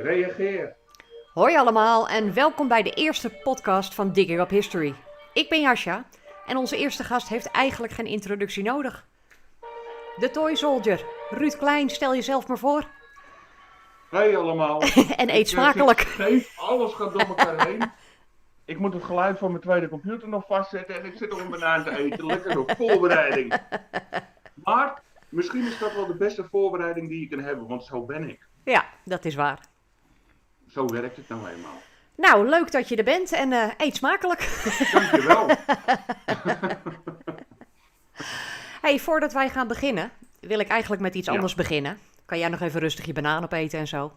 Reageer. Hoi allemaal en welkom bij de eerste podcast van Digging Up History. Ik ben Jascha en onze eerste gast heeft eigenlijk geen introductie nodig. De Toy Soldier, Ruud Klein, stel jezelf maar voor. Hey allemaal. En eet smakelijk. Alles gaat door elkaar heen. Ik moet het geluid van mijn tweede computer nog vastzetten en ik zit nog een banaan te eten. Lekker op voorbereiding. Maar misschien is dat wel de beste voorbereiding die je kan hebben, want zo ben ik. Ja, dat is waar. Zo werkt het nou eenmaal. Nou, leuk dat je er bent en eet smakelijk. Dankjewel. Hey, voordat wij gaan beginnen, wil ik eigenlijk met iets anders beginnen. Kan jij nog even rustig je banaan opeten en zo?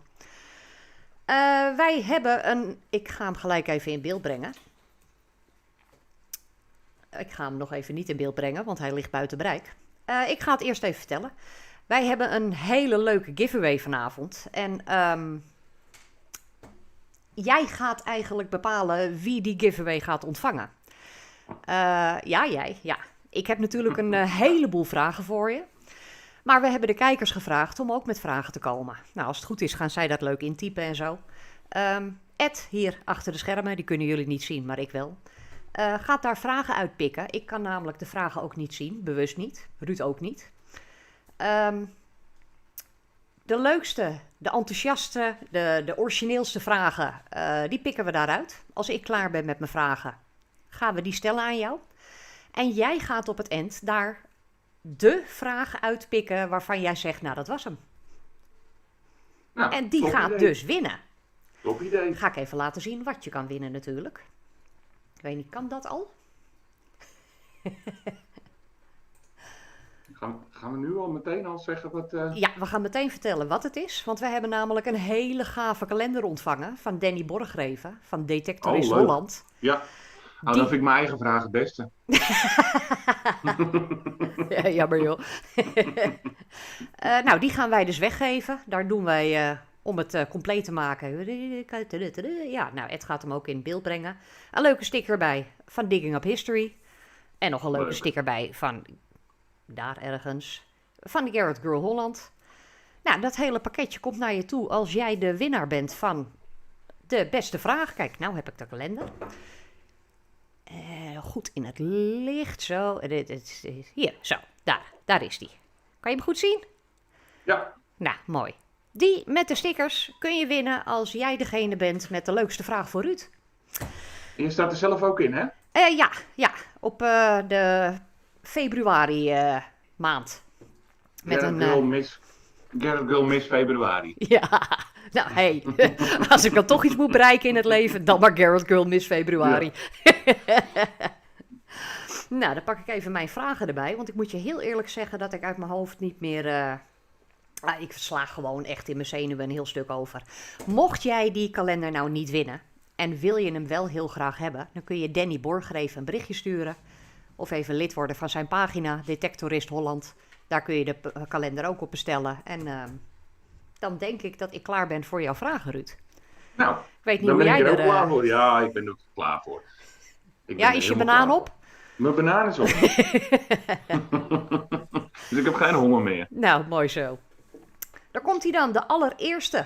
Wij hebben een... Ik ga hem gelijk even in beeld brengen. Ik ga hem nog even niet in beeld brengen, want hij ligt buiten bereik. Ik ga het eerst even vertellen. Wij hebben een hele leuke giveaway vanavond. En jij gaat eigenlijk bepalen wie die giveaway gaat ontvangen. Jij. Ik heb natuurlijk een heleboel vragen voor je. Maar we hebben de kijkers gevraagd om ook met vragen te komen. Nou, als het goed is, gaan zij dat leuk intypen en zo. Ed, hier achter de schermen, die kunnen jullie niet zien, maar ik wel. Gaat daar vragen uitpikken. Ik kan namelijk de vragen ook niet zien, bewust niet. Ruud ook niet. De leukste, de enthousiaste, de origineelste vragen, die pikken we daaruit. Als ik klaar ben met mijn vragen, gaan we die stellen aan jou. En jij gaat op het eind daar de vraag uitpikken waarvan jij zegt, nou dat was hem. Nou, en die gaat idee. dus winnen. Top idee. Ga ik even laten zien wat je kan winnen natuurlijk. Ik weet niet, kan dat al? Gaan we nu al meteen al zeggen wat... Ja, we gaan meteen vertellen wat het is. Want we hebben namelijk een hele gave kalender ontvangen van Danny Borgreven van Detectorist leuk. Holland. Ja, nou, dan vind ik mijn eigen vraag het beste. Ja, jammer joh. Nou, die gaan wij dus weggeven. Daar doen wij, om het compleet te maken. Ja, nou, Ed gaat hem ook in beeld brengen. Een leuke sticker bij van Digging Up History. En nog een leuke sticker bij van, daar ergens, van de Garrett Girl Holland. Nou, dat hele pakketje komt naar je toe als jij de winnaar bent van de beste vraag. Kijk, nou heb ik de kalender. Goed in het licht, zo. Hier, zo, daar is die. Kan je hem goed zien? Ja. Nou, mooi. Die met de stickers kun je winnen als jij degene bent met de leukste vraag voor Ruud. En je staat er zelf ook in, hè? Ja, op de februari maand. Met Garrett Girl Miss Februari. Ja, nou hey, als ik dan toch iets moet bereiken in het leven, dan maar Garrett Girl Miss Februari. Ja. Nou, dan pak ik even mijn vragen erbij, want ik moet je heel eerlijk zeggen dat ik uit mijn hoofd niet meer... ik sla gewoon echt in mijn zenuwen een heel stuk over. Mocht jij die kalender nou niet winnen en wil je hem wel heel graag hebben, dan kun je Danny Borgreven een berichtje sturen. Of even lid worden van zijn pagina, Detectorist Holland. Daar kun je de kalender ook op bestellen. En dan denk ik dat ik klaar ben voor jouw vragen, Ruud. Nou, ik weet niet dan hoe ben jij ik er ook er... klaar voor. Ja, ik ben er ook klaar voor. Ja, is je banaan op? Mijn banaan is op. Dus ik heb geen honger meer. Nou, mooi zo. Daar komt hij dan, de allereerste.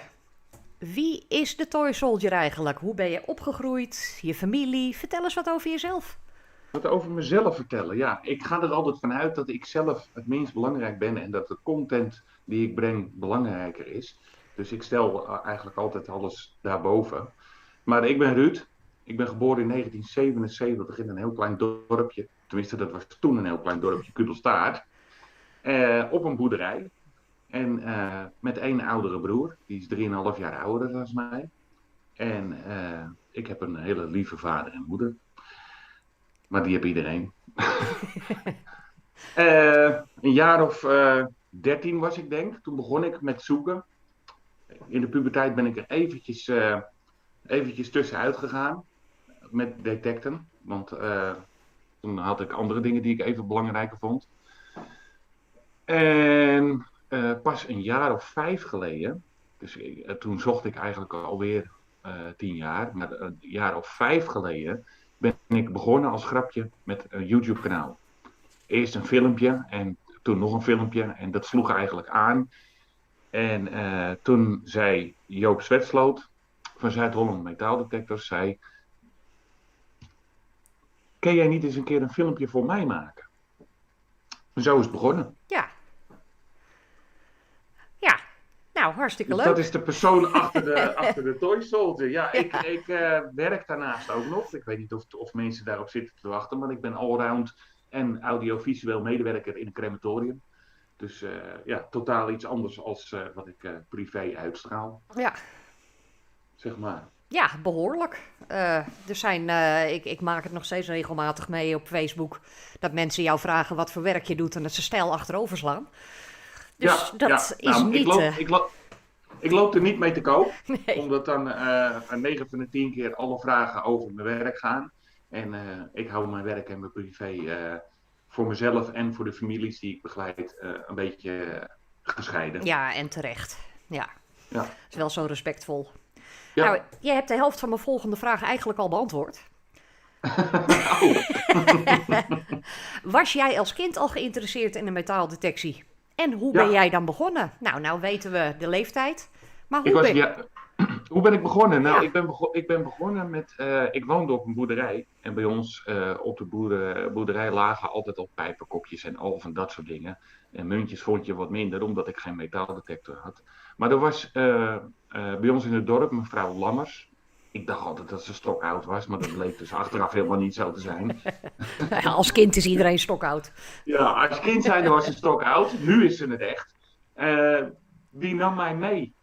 Wie is de Toy Soldier eigenlijk? Hoe ben je opgegroeid? Je familie? Vertel eens wat over jezelf. Wat over mezelf vertellen? Ja, ik ga er altijd vanuit dat ik zelf het minst belangrijk ben en dat de content die ik breng belangrijker is. Dus ik stel eigenlijk altijd alles daarboven. Maar ik ben Ruud. Ik ben geboren in 1977 in een heel klein dorpje. Tenminste, dat was toen een heel klein dorpje, Kudelstaart. Op een boerderij. En met één oudere broer. Die is 3,5 jaar ouder dan mij. En ik heb een hele lieve vader en moeder. Maar die heb iedereen. Een jaar of 13 was ik denk. Toen begon ik met zoeken. In de puberteit ben ik er eventjes tussenuit gegaan. Met detecten. Want toen had ik andere dingen die ik even belangrijker vond. En pas een jaar of 5 geleden. Dus toen zocht ik eigenlijk alweer 10 jaar. Maar een jaar of 5 geleden ben ik begonnen als grapje met een YouTube kanaal. Eerst een filmpje en toen nog een filmpje. En dat sloeg eigenlijk aan. En toen zei Joop Zwetsloot van Zuid-Holland Metaaldetectors, zei, kun jij niet eens een keer een filmpje voor mij maken? En zo is het begonnen. Ja. Ja. Nou, hartstikke Dus leuk. dat is de persoon achter de Toy Soldier. Ja, ik werk daarnaast ook nog. Ik weet niet of mensen daarop zitten te wachten, maar ik ben allround en audiovisueel medewerker in een crematorium. Dus ja, totaal iets anders als wat ik privé uitstraal, Ja. zeg maar. Ja, behoorlijk. Er zijn, ik maak het nog steeds regelmatig mee op Facebook, dat mensen jou vragen wat voor werk je doet en dat ze stijl achterover slaan. Dus Ja, dat is nou, niet... ik loop er niet mee te koop, nee. omdat dan 9 van de 10 keer alle vragen over mijn werk gaan. En ik hou mijn werk en mijn privé voor mezelf en voor de families die ik begeleid een beetje gescheiden. Ja, en terecht. Ja, Ja. is wel zo respectvol. Ja. Nou, jij hebt de helft van mijn volgende vraag eigenlijk al beantwoord. Oh. Was jij als kind al geïnteresseerd in de metaaldetectie? En hoe Ja. ben jij dan begonnen? Nou weten we de leeftijd. Maar Ik hoe was, ben... ja, hoe ben ik begonnen? Nou, Ja. ik ben begonnen met. Ik woonde op een boerderij. En bij ons op de boerderij lagen altijd al pijpenkopjes en al van dat soort dingen. En muntjes vond je wat minder, omdat ik geen metaaldetector had. Maar er was bij ons in het dorp mevrouw Lammers. Ik dacht altijd dat ze stokoud was, maar dat bleek dus achteraf helemaal niet zo te zijn. Nou ja, als kind is iedereen stokoud. Ja, als kind zijnde was ze stokoud. Nu is ze het echt. Die nam mij mee.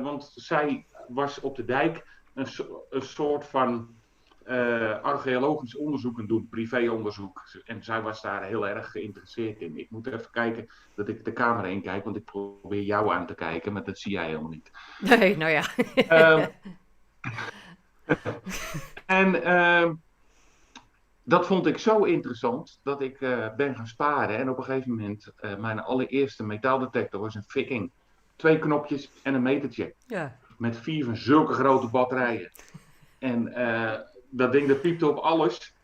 Want zij was op de dijk een soort van archeologisch onderzoek aan doen, privéonderzoek. En zij was daar heel erg geïnteresseerd in. Ik moet even kijken dat ik de camera in kijk, want ik probeer jou aan te kijken, maar dat zie jij helemaal niet. Nee, nou ja. Ehm, en dat vond ik zo interessant dat ik ben gaan sparen. En op een gegeven moment, mijn allereerste metaaldetector was een Viking. 2 knopjes en een metertje. Ja. Met 4 van zulke grote batterijen. En dat ding dat piepte op alles.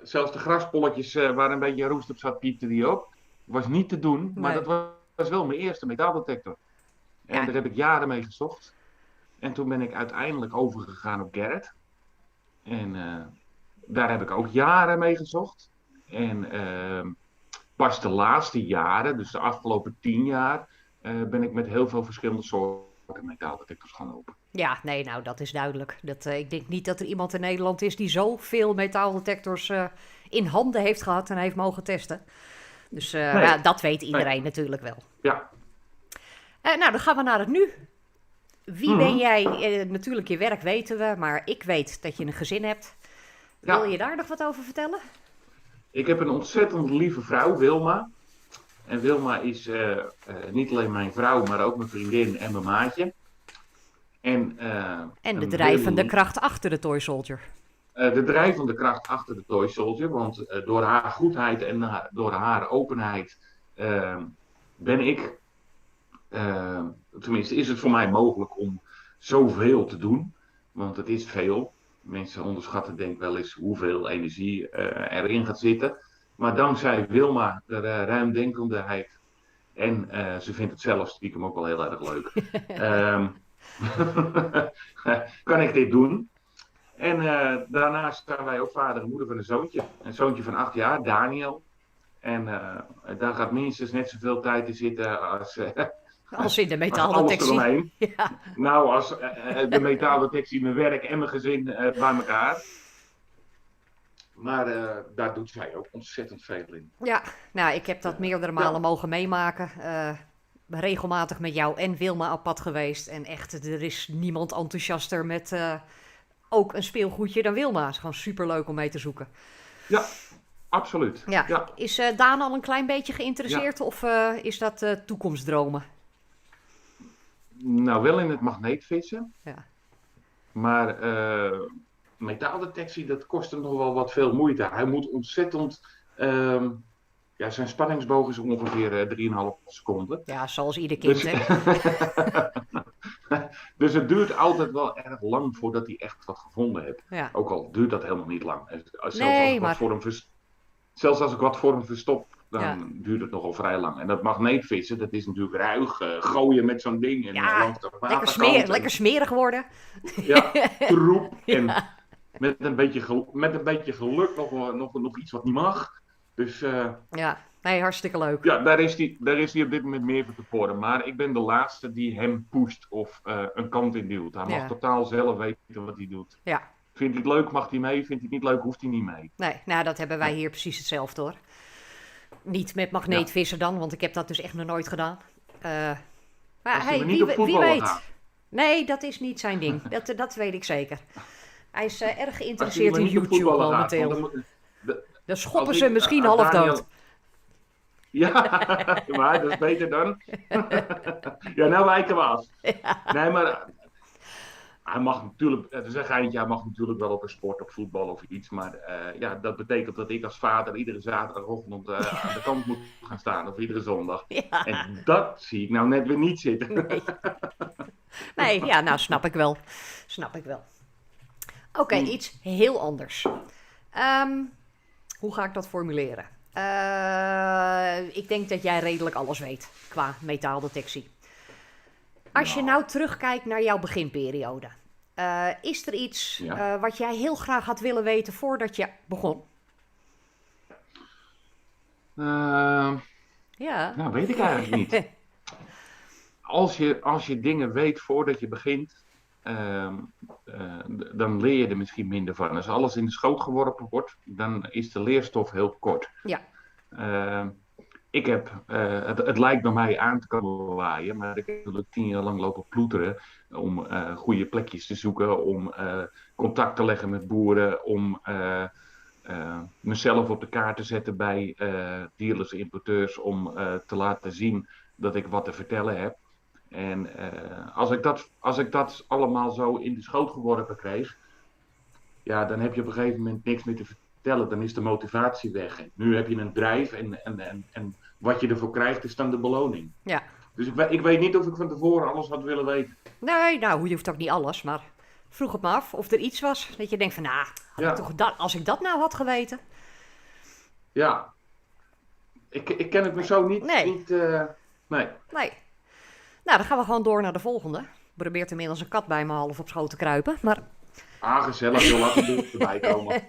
Zelfs de graspolletjes waar een beetje roest op zat, piepte die op. Was niet te doen, maar Nee. dat was wel mijn eerste metaaldetector. En Ja. daar heb ik jaren mee gezocht. En toen ben ik uiteindelijk overgegaan op Garrett. En daar heb ik ook jaren mee gezocht. En pas de laatste jaren, dus de afgelopen 10 jaar, ben ik met heel veel verschillende soorten metaaldetectors gaan lopen. Ja, nee, nou dat is duidelijk. Ik denk niet dat er iemand in Nederland is die zoveel metaaldetectors in handen heeft gehad en heeft mogen testen. Dus Nee. ja, dat weet iedereen natuurlijk wel. Ja, Nou, dan gaan we naar het nu. Wie Mhm. ben jij? Natuurlijk, je werk weten we, maar ik weet dat je een gezin hebt. Ja. Wil je daar nog wat over vertellen? ik heb een ontzettend lieve vrouw, Wilma. En Wilma is niet alleen mijn vrouw, maar ook mijn vriendin en mijn maatje. En, En de een drijvende hele- kracht achter de Toy Soldier. de drijvende kracht achter de Toy Soldier. Want door haar goedheid en door haar openheid ben ik, tenminste is het voor mij mogelijk om zoveel te doen. Want het is veel. Mensen onderschatten denk ik wel eens hoeveel energie erin gaat zitten. Maar dankzij Wilma, de ruimdenkendheid. En ze vindt het zelf stiekem ook wel heel erg leuk. Ehm, kan ik dit doen? En daarnaast zijn wij ook vader en moeder van een zoontje. Een zoontje van 8 jaar, Daniel. En daar gaat minstens net zoveel tijd in zitten als, Als in de als alles metaaldetectie. eromheen. Ja. Nou, als de metaaldetectie, mijn werk en mijn gezin bij elkaar. Maar daar doet zij ook ontzettend veel in. Ja, nou, ik heb dat meerdere malen Ja. mogen meemaken. Regelmatig met jou en Wilma op pad geweest. En echt, er is niemand enthousiaster met ook een speelgoedje dan Wilma. Het is gewoon superleuk om mee te zoeken. Ja, absoluut. Ja. Ja. Is Daan al een klein beetje geïnteresseerd of is dat toekomstdromen? Nou, wel in het magneetvissen. Ja. Maar metaaldetectie, dat kost hem nog wel wat veel moeite. Hij moet ontzettend... ja, zijn spanningsboog is ongeveer 3,5 seconden. Ja, zoals ieder kind, Dus, hè? dus het duurt altijd wel erg lang voordat hij echt wat gevonden heeft. Ja. Ook al duurt dat helemaal niet lang. Zelfs Nee, als ik maar- zelfs als ik wat voor hem verstop, dan Ja, duurt het nogal vrij lang. En dat magneetvissen, dat is natuurlijk ruig, gooien met zo'n ding en ja, langs de waterkant. lekker smerig worden. Ja, troep en Ja, met een beetje geluk nog iets wat niet mag. Dus ja. Nee, hartstikke leuk. ja, daar is hij op dit moment meer voor te porren. Maar ik ben de laatste die hem pusht of een kant in duwt. Hij mag Ja, totaal zelf weten wat hij doet. ja. Vindt hij het leuk, mag hij mee. Vindt hij het niet leuk, hoeft hij niet mee. Nee, nou, dat hebben wij Nee. hier precies hetzelfde hoor. Niet met Ja. magneetvissen dan, want ik heb dat dus echt nog nooit gedaan. Maar Als hij hey, maar niet op wie voetballen weet. gaat. Nee, dat is niet zijn ding. Dat weet ik zeker. Hij is erg Als hij geïnteresseerd maar in niet op YouTube voetballen gaat. Want momenteel. dan moet, de- Dan schoppen als ze ik, misschien als half Daniel... dood. Ja, maar dat is beter dan. Ja, nou wijken we af. Nee, maar hij mag natuurlijk, het is een geintje, hij mag natuurlijk wel op een sport, op voetbal of iets. Maar ja, dat betekent dat ik als vader iedere zaterdagochtend aan de kant moet gaan staan. Of iedere zondag. Ja, En dat zie ik nou net weer niet zitten. nee. Nee, ja, nou snap ik wel. Snap ik wel. Oké, iets heel anders. Ehm, hoe ga ik dat formuleren? Ik denk dat jij redelijk alles weet qua metaaldetectie. Als je nou terugkijkt naar jouw beginperiode, is er iets Ja. wat jij heel graag had willen weten voordat je begon? Ja. Nou, weet ik eigenlijk niet. Als je dingen weet voordat je begint, ehm, dan leer je er misschien minder van. Als alles in de schoot geworpen wordt, dan is de leerstof heel kort. Ja, Ehm, ik heb, het lijkt bij mij aan te komen waaien, maar ik heb natuurlijk 10 jaar lang lopen ploeteren om goede plekjes te zoeken, om contact te leggen met boeren, om mezelf op de kaart te zetten bij dealers en importeurs, om te laten zien dat ik wat te vertellen heb. En als ik dat allemaal zo in de schoot geworpen kreeg, ja, dan heb je op een gegeven moment niks meer te vertellen. Dan is de motivatie weg. En nu heb je een drive en wat je ervoor krijgt is dan de beloning. ja. Dus ik weet niet of ik van tevoren alles had willen weten. Nee, nou, je hoeft ook niet alles, maar vroeg het me af of er iets was dat je denkt van, nou, had ik Ja, toch dat, als ik dat nou had geweten. ja. Ik ken het me zo Nee, nee. nee. Nou, dan gaan we gewoon door naar de volgende. Probeert inmiddels een kat bij me half op schoot te kruipen, maar... Ah, gezellig, joh, laat het erbij komen.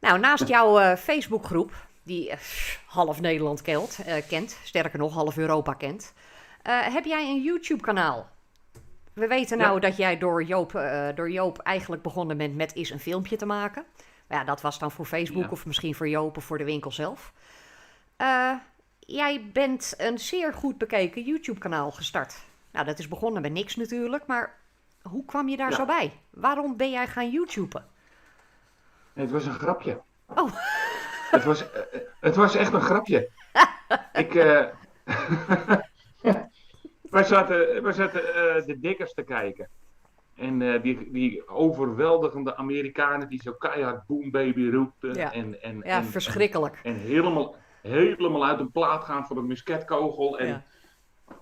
Nou, naast jouw Facebookgroep, die half Nederland kent, sterker nog, half Europa kent, heb jij een YouTube-kanaal. We weten nou Ja, dat jij door Joop eigenlijk begonnen bent met eens een filmpje te maken. Ja, dat was dan voor Facebook ja. of misschien voor Joop of voor de winkel zelf. Eh, jij bent een zeer goed bekeken YouTube-kanaal gestart. Nou, dat is begonnen met niks natuurlijk, maar hoe kwam je daar zo Ja. bij? Waarom ben jij gaan YouTuben? Het was een grapje. Oh, Het was echt een grapje. Ik, wij zaten de dikkers te kijken. En die overweldigende Amerikanen die zo keihard boom baby roepen. ja. Ja, verschrikkelijk. En helemaal uit een plaat gaan voor een musketkogel. Ja.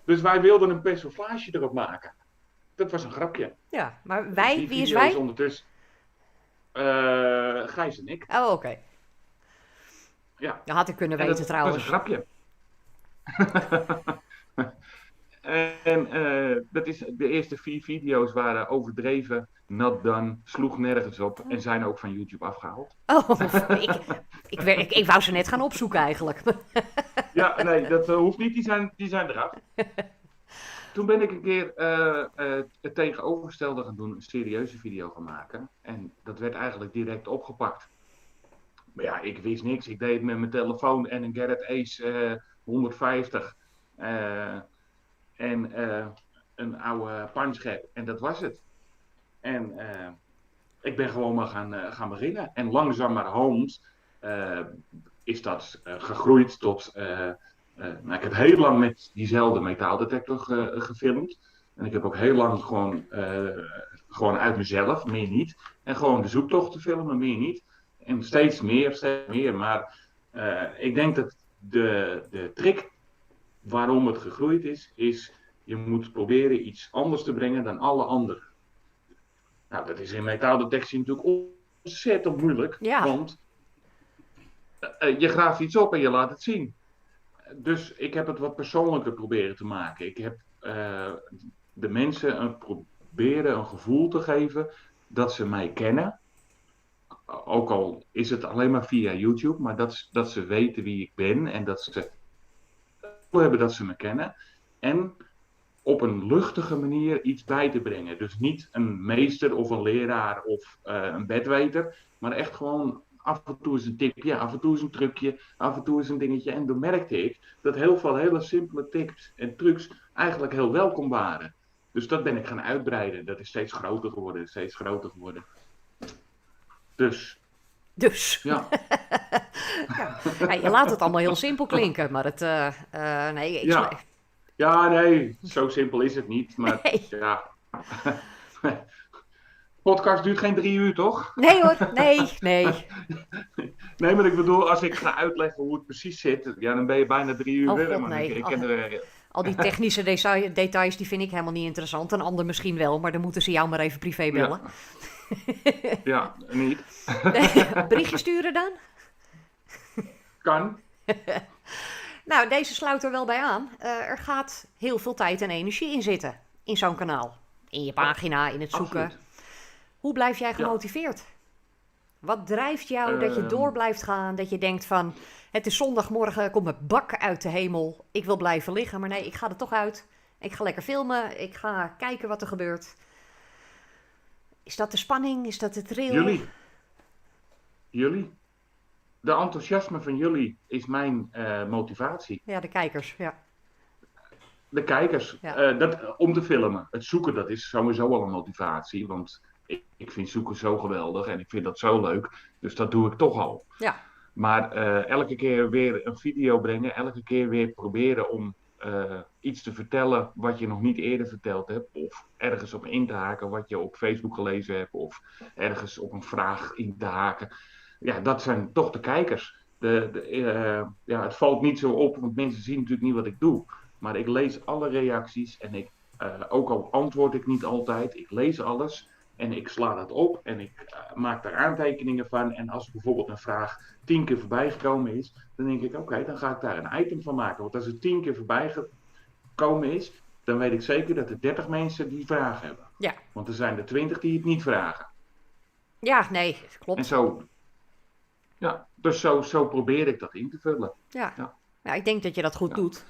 Dus wij wilden een persiflage erop maken. Dat was een grapje. Ja, maar Dus wij, die wie is video is wij? ondertussen Gijs en ik. Oh, oké. Ja, Dat had ik kunnen en weten dat was een trouwens. grapje. En de eerste 4 video's waren overdreven, not done, sloeg nergens op en zijn ook van YouTube afgehaald. Oh, ik wou ze net gaan opzoeken eigenlijk. Ja, nee, dat hoeft niet, die zijn eraf. Toen ben ik een keer het tegenovergestelde gaan doen, een serieuze video gaan maken. En dat werd eigenlijk direct opgepakt. Maar ja, ik wist niks. Ik deed het met mijn telefoon en een Garrett Ace 150. En een oude punchgap. En dat was het. En ik ben gewoon maar gaan beginnen. En langzamerhand is dat gegroeid tot... nou, ik heb heel lang met diezelfde metaaldetector gefilmd. En ik heb ook heel lang gewoon uit mezelf, meer niet. En gewoon de zoektocht te filmen, meer niet. En steeds meer. Maar ik denk dat de trick waarom het gegroeid is je moet proberen iets anders te brengen dan alle anderen. Nou, dat is in metaaldetectie natuurlijk ontzettend moeilijk. Ja, Want Je graaft iets op en je laat het zien. Dus ik heb het wat persoonlijker proberen te maken. Ik heb de mensen proberen een gevoel te geven dat ze mij kennen. Ook al is het alleen maar via YouTube, maar dat ze weten wie ik ben en dat ze hebben dat ze me kennen. En op een luchtige manier iets bij te brengen. Dus niet een meester of een leraar of een bedweter, maar echt gewoon af en toe eens een tipje, af en toe eens een trucje, af en toe eens een dingetje. En toen merkte ik dat heel veel hele simpele tips en trucs eigenlijk heel welkom waren. Dus dat ben ik gaan uitbreiden. Dat is steeds groter geworden, steeds groter geworden. Dus, Dus. ja. Ja, je laat het allemaal heel simpel klinken, maar het... nee, Ja. Ja, nee, zo simpel is het niet. Maar Nee. ja. Podcast duurt geen 3 uur, toch? Nee hoor, nee. Nee, maar ik bedoel, als ik ga uitleggen hoe het precies zit, ja, dan ben je bijna 3 uur Oh verder. god, Maar nee. ik ken er, Al die technische details, die vind ik helemaal niet interessant. Een ander misschien wel, maar dan moeten ze jou maar even privé bellen. ja, niet. Berichtje sturen dan? Kan. Nou, deze sluit er wel bij aan. Er gaat heel veel tijd en energie in zitten. In zo'n kanaal. In je pagina, in het zoeken. Absoluut. Hoe blijf jij gemotiveerd? Wat drijft jou dat je door blijft gaan? Dat je denkt van, het is zondagmorgen, komt mijn bak uit de hemel. Ik wil blijven liggen, maar nee, ik ga er toch uit. Ik ga lekker filmen. Ik ga kijken wat er gebeurt. Is dat de spanning? Is dat het thrill? Jullie. De enthousiasme van jullie is mijn motivatie. Ja, de kijkers, ja. De kijkers, Ja. om te filmen. Het zoeken, dat is sowieso al een motivatie. Want ik vind zoeken zo geweldig en ik vind dat zo leuk. Dus dat doe ik toch al. Ja. Maar elke keer weer een video brengen, elke keer weer proberen om iets te vertellen wat je nog niet eerder verteld hebt. Of ergens op in te haken wat je op Facebook gelezen hebt. Of ergens op een vraag in te haken. Ja, dat zijn toch de kijkers. Ja, het valt niet zo op, want mensen zien natuurlijk niet wat ik doe. Maar ik lees alle reacties en ook al antwoord ik niet altijd, ik lees alles. En ik sla dat op en ik maak daar aantekeningen van. En als bijvoorbeeld een vraag 10 keer voorbij gekomen is, dan denk ik, oké, dan ga ik daar een item van maken. Want als het 10 keer voorbij gekomen is, dan weet ik zeker dat er 30 mensen die vraag hebben. Ja. Want er zijn er 20 die het niet vragen. Ja, nee, klopt. En zo, ja, dus zo probeer ik dat in te vullen. Ja. Ja, ik denk dat je dat goed doet.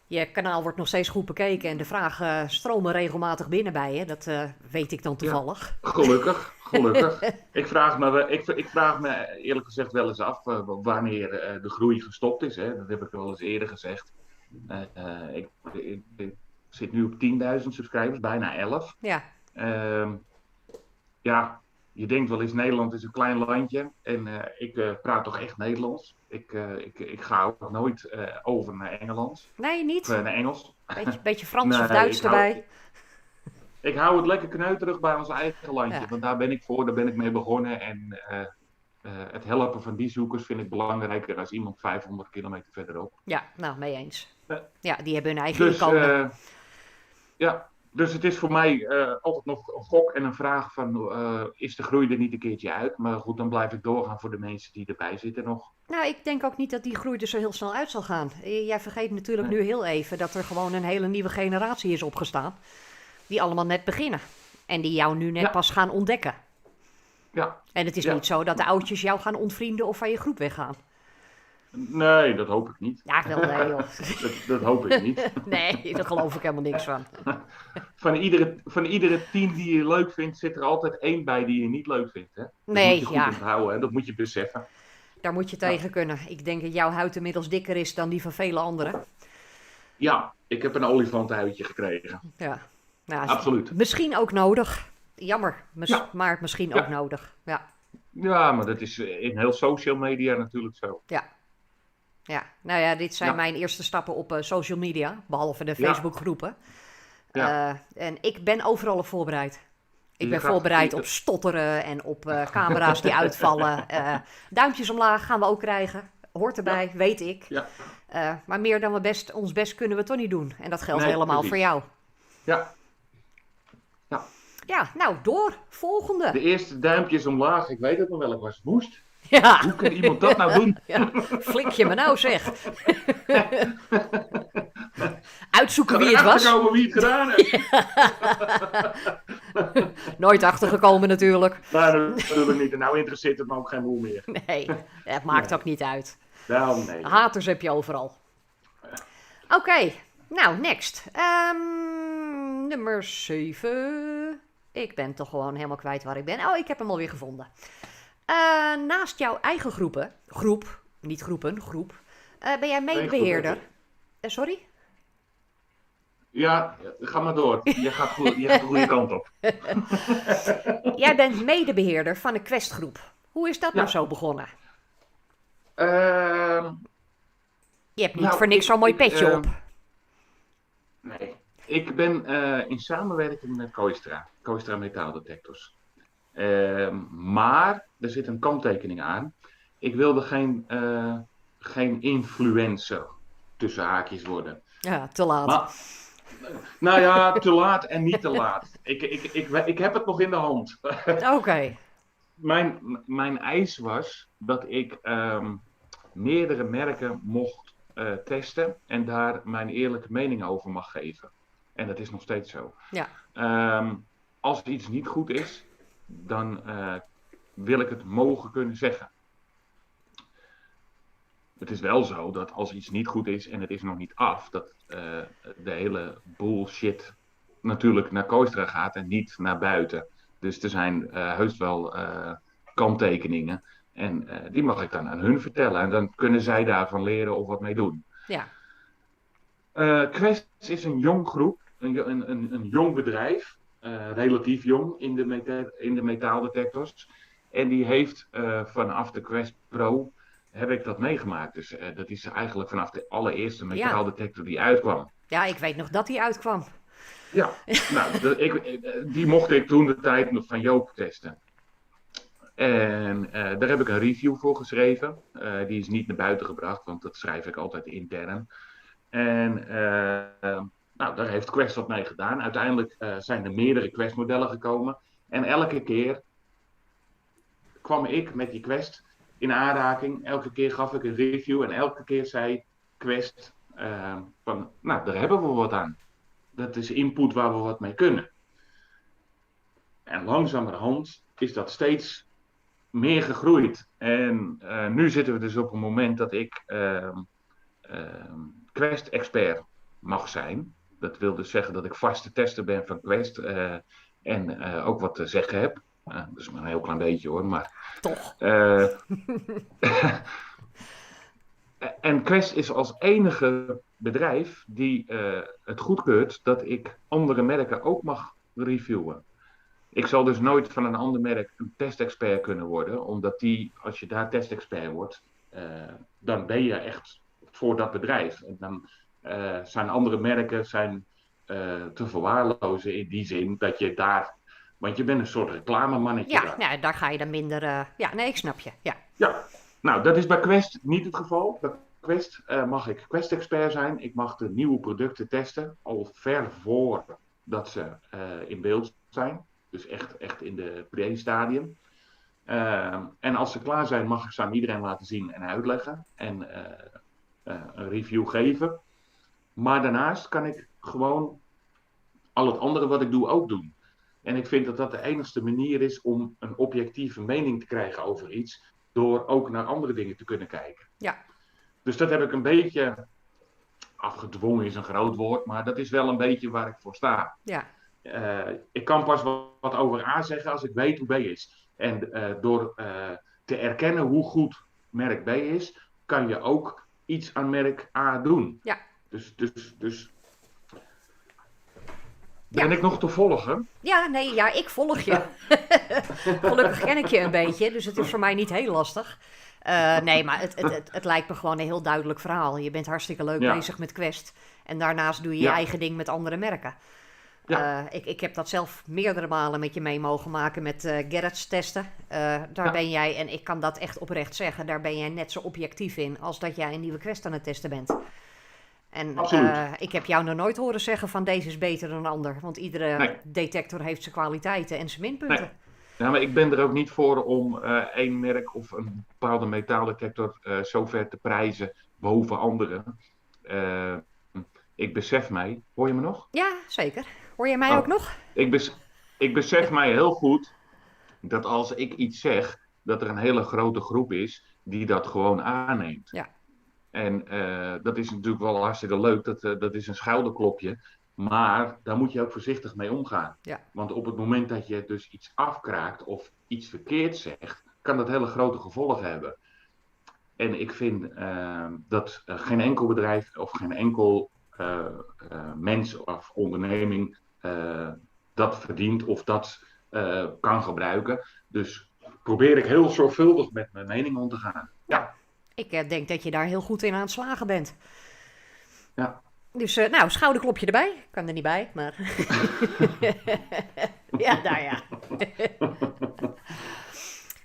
Je kanaal wordt nog steeds goed bekeken en de vragen stromen regelmatig binnen bij je. Dat weet ik dan toevallig. Ja, gelukkig. Ik vraag me eerlijk gezegd wel eens af wanneer de groei gestopt is. Hè. Dat heb ik wel eens eerder gezegd. Ik zit nu op 10.000 subscribers, bijna 11. Ja. Ja, je denkt wel eens Nederland is een klein landje en ik praat toch echt Nederlands. Ik ga ook nooit over naar Engelands. Nee, niet? Naar Engels. Beetje Frans of Nee, Duits erbij. Ik hou het lekker kneuterig bij ons eigen landje, Ja. want daar ben ik voor, daar ben ik mee begonnen. En het helpen van die zoekers vind ik belangrijker dan iemand 500 kilometer verderop. Ja, nou, mee eens. Eh, Ja, die hebben hun eigen Dus, inkomen. dus het is voor mij altijd nog een gok en een vraag van, is de groei er niet een keertje uit? Maar goed, dan blijf ik doorgaan voor de mensen die erbij zitten nog. Nou, ik denk ook niet dat die groei er zo heel snel uit zal gaan. Jij vergeet natuurlijk Nee. nu heel even dat er gewoon een hele nieuwe generatie is opgestaan. Die allemaal net beginnen. En die jou nu net pas gaan ontdekken. Ja, En het is Ja. niet zo dat de oudjes jou gaan ontvrienden of van je groep weggaan. nee, dat hoop ik niet. Ja, wel nee joh. Dat hoop ik niet. Nee, daar geloof ik helemaal niks van. Van iedere 10 die je leuk vindt, zit er altijd één bij die je niet leuk vindt. Hè? Dat Nee, moet je goed ja. onthouden, hè? Dat moet je beseffen. Daar moet je tegen kunnen. Ik denk dat jouw huid inmiddels dikker is dan die van vele anderen. Ja, ik heb een olifantenhuidje gekregen. Ja. Nou, Absoluut. misschien ook nodig. Jammer, Ja. maar misschien Ja. ook nodig. Ja. Ja, maar dat is in heel social media natuurlijk zo. Ja. Nou ja, dit zijn Ja. mijn eerste stappen op social media, behalve de Ja. Facebookgroepen. Ja. En ik ben overal op voorbereid. Ik Je ben gaat- voorbereid op stotteren en op camera's die uitvallen. Duimpjes omlaag gaan we ook krijgen. Hoort erbij, weet ik. Ja. Maar meer dan ons best kunnen we toch niet doen. En dat geldt Nee, helemaal precies. voor jou. Ja, Ja, nou door. Volgende. de eerste duimpjes omlaag, ik weet het nog wel, ik was woest. Ja. Hoe kan iemand dat nou doen? Ja, flik je me nou zeg. Uitzoeken wie het was. Komen wie het gedaan heeft. Nooit achtergekomen natuurlijk. Maar natuurlijk niet. En nou interesseert het me ook geen moe meer. Nee, het maakt Nee. ook niet uit. Wel, nee. Haters heb je overal. Oké, nou, next. Nummer 7. Ik ben toch gewoon helemaal kwijt waar ik ben. Oh, ik heb hem alweer gevonden. Naast jouw eigen groep, niet groepen, groep, ben jij medebeheerder. Sorry? Ja, ga maar door. Je gaat de goede kant op. Jij bent medebeheerder van een questgroep. Hoe is dat nou Ja. zo begonnen? Ehm, Je hebt niet Nou, voor niks zo'n mooi ik, petje op. nee. Ik ben in samenwerking met Koistra Metaaldetectors. Maar er zit een kanttekening aan. Ik wilde geen influencer tussen haakjes worden. Ja, te laat. Maar, nou ja, te laat en niet te laat. Ik heb het nog in de hand. Oké. Mijn eis was dat ik meerdere merken mocht testen en daar mijn eerlijke mening over mag geven. En dat is nog steeds zo. Ja. Als iets niet goed is, dan wil ik het mogen kunnen zeggen. Het is wel zo dat als iets niet goed is en het is nog niet af, dat de hele bullshit natuurlijk naar Koistra gaat en niet naar buiten. Dus er zijn heus wel kanttekeningen en die mag ik dan aan hun vertellen. En dan kunnen zij daarvan leren of wat mee doen. Ja. Quest is een jong groep, een jong bedrijf, relatief jong in de metaaldetectors. En die heeft vanaf de Quest Pro, heb ik dat meegemaakt. Dus dat is eigenlijk vanaf de allereerste metaaldetector die uitkwam. Ja, ik weet nog dat die uitkwam. Ja, nou, die mocht ik toen de tijd nog van Joop testen. En daar heb ik een review voor geschreven. Die is niet naar buiten gebracht, want dat schrijf ik altijd intern. En nou, daar heeft Quest wat mee gedaan. Uiteindelijk zijn er meerdere Quest-modellen gekomen. En elke keer kwam ik met die Quest in aanraking. Elke keer gaf ik een review. En elke keer zei Quest van, nou, daar hebben we wat aan. Dat is input waar we wat mee kunnen. En langzamerhand is dat steeds meer gegroeid. En nu zitten we dus op een moment dat ik Quest-expert mag zijn. Dat wil dus zeggen dat ik vaste tester ben van Quest en ook wat te zeggen heb. Dat is maar een heel klein beetje hoor, maar... Toch. En Quest is als enige bedrijf die het goedkeurt dat ik andere merken ook mag reviewen. Ik zal dus nooit van een ander merk een testexpert kunnen worden, omdat als je daar testexpert wordt, dan ben je echt voor dat bedrijf. En dan zijn andere merken te verwaarlozen in die zin dat je daar, want je bent een soort reclamemannetje. Ja, nou, daar ga je dan minder... Ja, nee, ik snap je. Ja. Ja, nou dat is bij Quest niet het geval. Bij Quest mag ik Quest-expert zijn. Ik mag de nieuwe producten testen, al ver voordat ze in beeld zijn. Dus echt in de pre-stadium. En als ze klaar zijn, mag ik ze aan iedereen laten zien en uitleggen. En een review geven. Maar daarnaast kan ik gewoon al het andere wat ik doe ook doen. En ik vind dat dat de enigste manier is om een objectieve mening te krijgen over iets. Door ook naar andere dingen te kunnen kijken. Ja. Dus dat heb ik een beetje... Afgedwongen is een groot woord, maar dat is wel een beetje waar ik voor sta. Ja. Ik kan pas wat over A zeggen als ik weet hoe B is. En door te erkennen hoe goed merk B is, kan je ook iets aan merk A doen. Ja. Dus ben ik nog te volgen? Ja, nee, ja, ik volg je. Gelukkig ken ik je een beetje, dus het is voor mij niet heel lastig. Nee, maar het lijkt me gewoon een heel duidelijk verhaal. Je bent hartstikke leuk bezig met Quest. En daarnaast doe je je eigen ding met andere merken. Ja. Ik heb dat zelf meerdere malen met je mee mogen maken met Gerrits testen. Daar ben jij, en ik kan dat echt oprecht zeggen, daar ben jij net zo objectief in als dat jij een nieuwe Quest aan het testen bent. En ik heb jou nog nooit horen zeggen van deze is beter dan een ander. Want iedere detector heeft zijn kwaliteiten en zijn minpunten. Ja, maar ik ben er ook niet voor om één merk of een bepaalde metaaldetector zo ver te prijzen boven andere. Eh, ik besef mij, hoor je me nog? Ja, zeker. Hoor je mij ook Oh, nog? ik, ik besef mij heel goed dat als ik iets zeg, dat er een hele grote groep is die dat gewoon aanneemt. Ja, En dat is natuurlijk wel hartstikke leuk, dat is een schouderklopje. Maar daar moet je ook voorzichtig mee omgaan. ja, Want op het moment dat je dus iets afkraakt of iets verkeerd zegt, kan dat hele grote gevolgen hebben. En ik vind dat geen enkel bedrijf of geen enkel mens of onderneming dat verdient of dat kan gebruiken. Dus probeer ik heel zorgvuldig met mijn mening om te gaan. ja. Ja, Ik denk dat je daar heel goed in aan het slagen bent. ja. Dus, nou, schouderklopje erbij. Ik kan er niet bij, maar... ja, nou ja.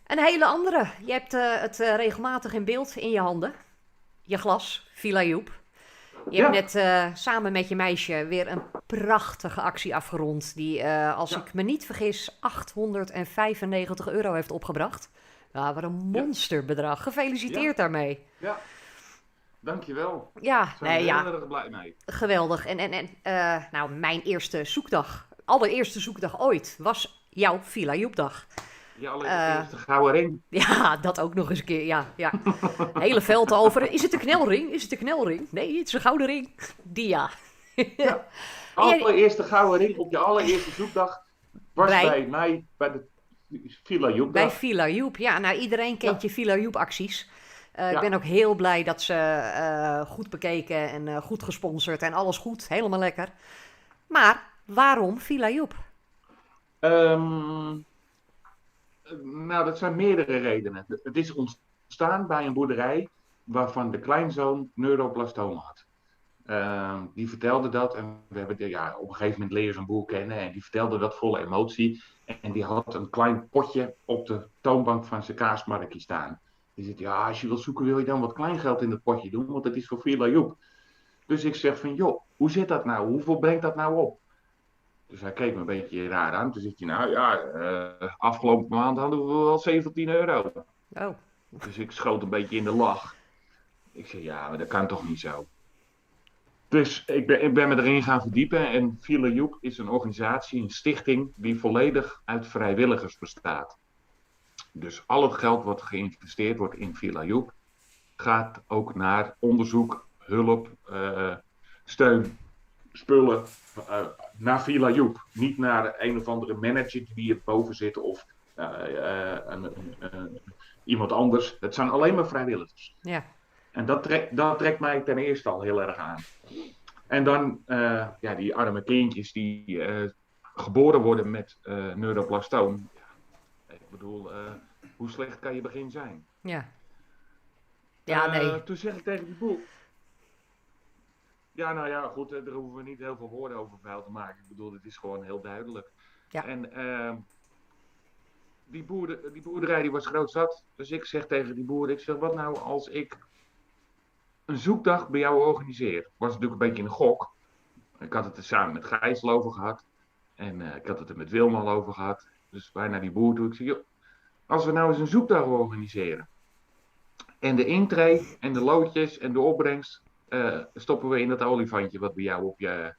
Een hele andere. Je hebt het regelmatig in beeld in je handen. Je glas, Villa Joep. Je hebt Ja, net samen met je meisje weer een prachtige actie afgerond. Die, als ja, ik me niet vergis, €895 heeft opgebracht. Ja, wat een ja, monsterbedrag. ja, Gefeliciteerd daarmee. ja. Dankjewel. Ja, Daar zijn we nee, ja, heel erg blij mee. geweldig. Nou, mijn eerste zoekdag, allereerste zoekdag ooit, was jouw Villa Joepdag. Je Eh, allereerste gouden ring. ja, dat ook nog eens een keer, ja, ja. Hele veld over. Is het een knelring? Is het een knelring? Nee, het is een gouden ring. Die ja. Ja. Ja, Allereerste gouden ring op je allereerste zoekdag was bij, bij mij bij de Villa bij Joepdag. Villa Joep. Ja, nou, iedereen kent Ja, je Villa Joep acties. Ik ben ja. ook heel blij dat ze goed bekeken en goed gesponsord en alles goed. Helemaal lekker. Maar waarom Villa Joep? Ehm, nou, dat zijn meerdere redenen. Het is ontstaan bij een boerderij waarvan de kleinzoon neuroplastoom had. Die vertelde dat en we hebben ja, op een gegeven moment leer je zo'n boer kennen en die vertelde dat vol emotie. En die had een klein potje op de toonbank van zijn kaasmarkje staan. Die zegt, ja, als je wil zoeken wil je dan wat kleingeld in het potje doen, want het is voor Villa Joep. Dus ik zeg van, joh, hoe zit dat nou? Hoeveel brengt dat nou op? Dus hij keek me een beetje raar aan. Toen zegt hij, nou ja, afgelopen maand hadden we wel €17. Oh, Dus ik schoot een beetje in de lach. Ik zeg, ja, maar dat kan toch niet zo? Dus ik ben me erin gaan verdiepen. En Villa Joep is een organisatie, een stichting, die volledig uit vrijwilligers bestaat. Dus al het geld wat geïnvesteerd wordt in Villa Joep, gaat ook naar onderzoek, hulp, steun, spullen naar Villa Joep. Niet naar een of andere manager die er boven zit of iemand anders. Het zijn alleen maar vrijwilligers. ja. En dat trekt mij ten eerste al heel erg aan. En dan ja, die arme kindjes die geboren worden met neuroplastoom. Ik bedoel, hoe slecht kan je begin zijn? Ja. Ja, nee. Toen zeg ik tegen die boer. Ja, nou ja, goed, daar hoeven we niet heel veel woorden over vuil te maken. Ik bedoel, het is gewoon heel duidelijk. Ja. En die boerderij die was groot zat. Dus ik zeg tegen die boer, ik zeg, wat nou als ik een zoekdag bij jou organiseer? Was natuurlijk een beetje een gok. Ik had het er samen met Gijsel over gehad. En ik had het er met Wilma al over gehad. Dus wij naar die boer toe. Ik zeg, joh, als we nou eens een zoekdag organiseren. En de intree en de loodjes en de opbrengst stoppen we in dat olifantje wat bij jou op je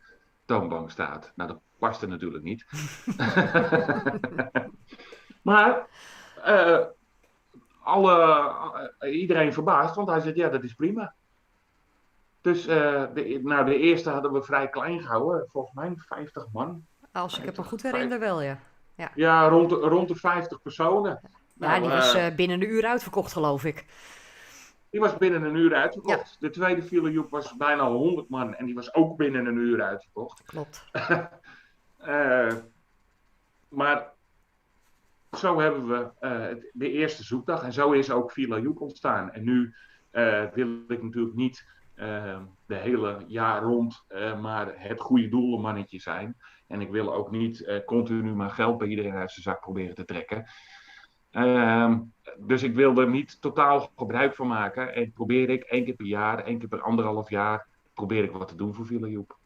toonbank staat. Nou, dat past er natuurlijk niet. Maar iedereen verbaasd, want hij zegt, ja, dat is prima. Dus de eerste hadden we vrij klein gehouden. Volgens mij 50 man. Als ik het me 50, goed herinner wel, ja. Ja, ja, rond de 50 personen. ja, Nou, die was binnen een uur uitverkocht, geloof ik. die was binnen een uur Ja, uitverkocht. De tweede Villa Joep was bijna 100 man en die was ook binnen een uur uitverkocht. klopt. Uh, maar zo hebben we de eerste zoekdag en zo is ook Villa Joep ontstaan. En nu wil ik natuurlijk niet de hele jaar rond maar het goede doelmannetje zijn. En ik wil ook niet continu maar geld bij iedereen uit zijn zak proberen te trekken. Dus ik wil er niet totaal gebruik van maken. En probeer ik 1 keer per jaar, 1 keer per 1,5 jaar, probeer ik wat te doen voor Villa Joep.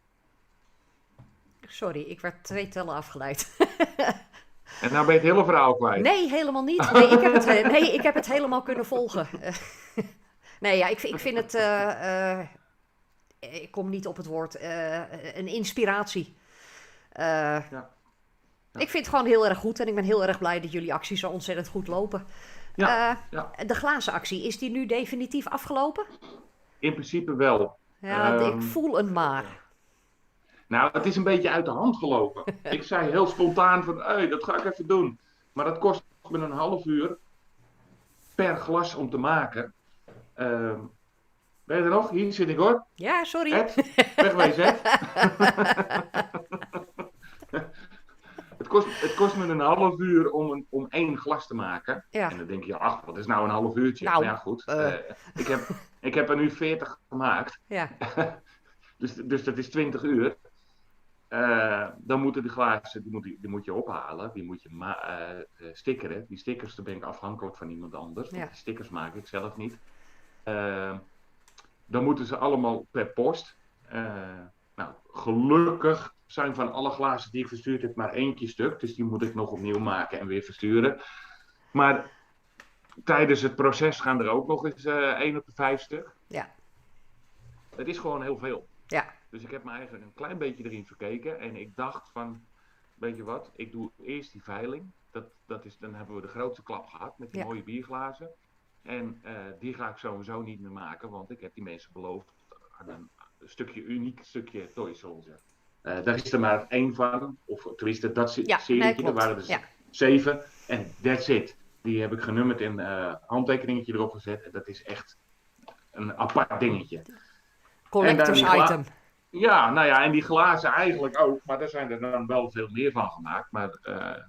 Sorry, ik werd 2 tellen afgeleid. En nou ben je het hele verhaal kwijt. Nee, helemaal niet. Nee, ik heb het helemaal kunnen volgen. Nee, ja, ik vind het... ik kom niet op het woord. Een inspiratie. Eh, Ja, ik ja, vind het gewoon heel erg goed. En ik ben heel erg blij dat jullie acties zo ontzettend goed lopen. ja, ja. De glazen actie, is die nu definitief afgelopen? In principe wel. Ja, ik Ehm, voel een maar. nou, het is een beetje uit de hand gelopen. Ik zei heel spontaan van, hey, dat ga ik even doen. Maar dat kost me een half uur per glas om te maken. Ehm, ben je er nog? Hier zit ik hoor. Ja, sorry. Ed, wegwezen Ed. Het kost me een half uur om één glas te maken. Ja, En dan denk je, ach, wat is nou een half uurtje? Maar nou, ja, goed. Ik heb, ik heb er nu 40 gemaakt. ja, Dus dat is 20 uur. Dan moeten de glazen, die moet je ophalen. Die moet je stickeren. Die stickers, daar ben ik afhankelijk van iemand anders. Want ja, die stickers maak ik zelf niet. Eh, Dan moeten ze allemaal per post. Nou, gelukkig zijn van alle glazen die ik verstuurd heb maar eentje stuk. Dus die moet ik nog opnieuw maken en weer versturen. Maar tijdens het proces gaan er ook nog eens 1 op de 5 stuk. ja, Het is gewoon heel veel. ja, Dus ik heb me eigenlijk een klein beetje erin verkeken. En ik dacht van, weet je wat, ik doe eerst die veiling. Dan hebben we de grootste klap gehad met die ja. mooie bierglazen. En die ga ik sowieso niet meer maken, want ik heb die mensen beloofd aan een stukje uniek stukje Toy Soldier. Daar is er maar 1 van, of tenminste dat Ja, nee, serietje, er klopt. waren er Ja, 7 en that's it. Die heb ik genummerd en handtekeningetje erop gezet. En dat is echt een apart dingetje. collectors item. Ja, nou ja, en die glazen eigenlijk ook, maar daar zijn er dan wel veel meer van gemaakt. Maar Ja,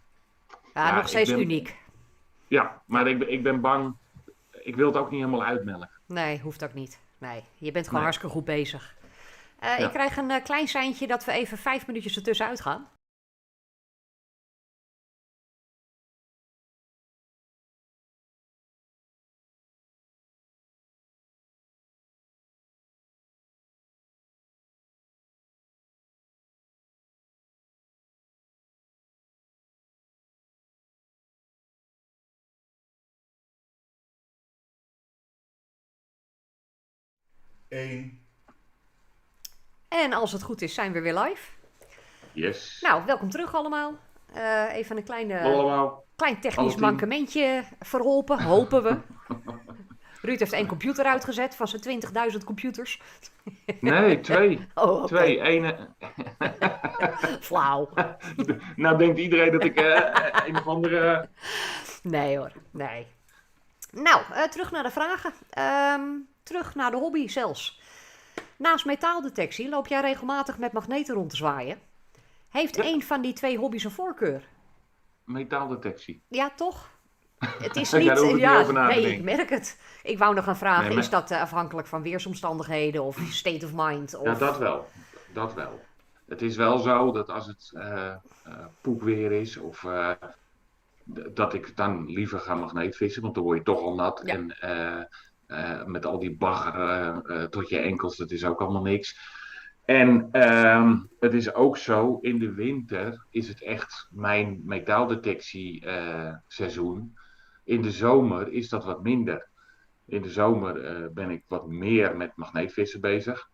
ja, nog steeds uniek. Ja, maar ik ben bang, ik wil het ook niet helemaal uitmelken. Nee, hoeft ook niet. Nee, je bent gewoon Nee. hartstikke goed bezig. Ik Ja. krijg een klein seintje dat we even 5 minuutjes ertussenuit gaan. Eén. En als het goed is, zijn we weer live. Yes. Nou, welkom terug allemaal. Even een Allemaal. klein technisch alle 10. mankementje verholpen, hopen we. Ruud heeft 1 computer uitgezet van zijn 20.000 computers. Nee, 2. Oh, oké. 2. Ene. Flauw. Nou denkt iedereen dat ik een of andere... Nee hoor, nee. Nou, terug naar de vragen. Terug naar de hobby zelfs. Naast metaaldetectie loop jij regelmatig met magneten rond te zwaaien. Heeft Ja. een van die 2 hobby's een voorkeur? Metaaldetectie. Ja, toch? Het is Ja, niet... daar hoef ik niet over na te nee, ik denken. merk het. Ik wou nog gaan vragen, Nee, maar- is dat afhankelijk van weersomstandigheden of state of mind? Of... Ja, dat wel. Dat wel. Het is wel zo dat als het poepweer is of dat ik dan liever ga magneetvissen, want dan word je toch al nat. Ja. En met al die bagger tot je enkels, dat is ook allemaal niks. En het is ook zo, in de winter is het echt mijn metaaldetectie seizoen. In de zomer is dat wat minder. In de zomer ben ik wat meer met magneetvissen bezig.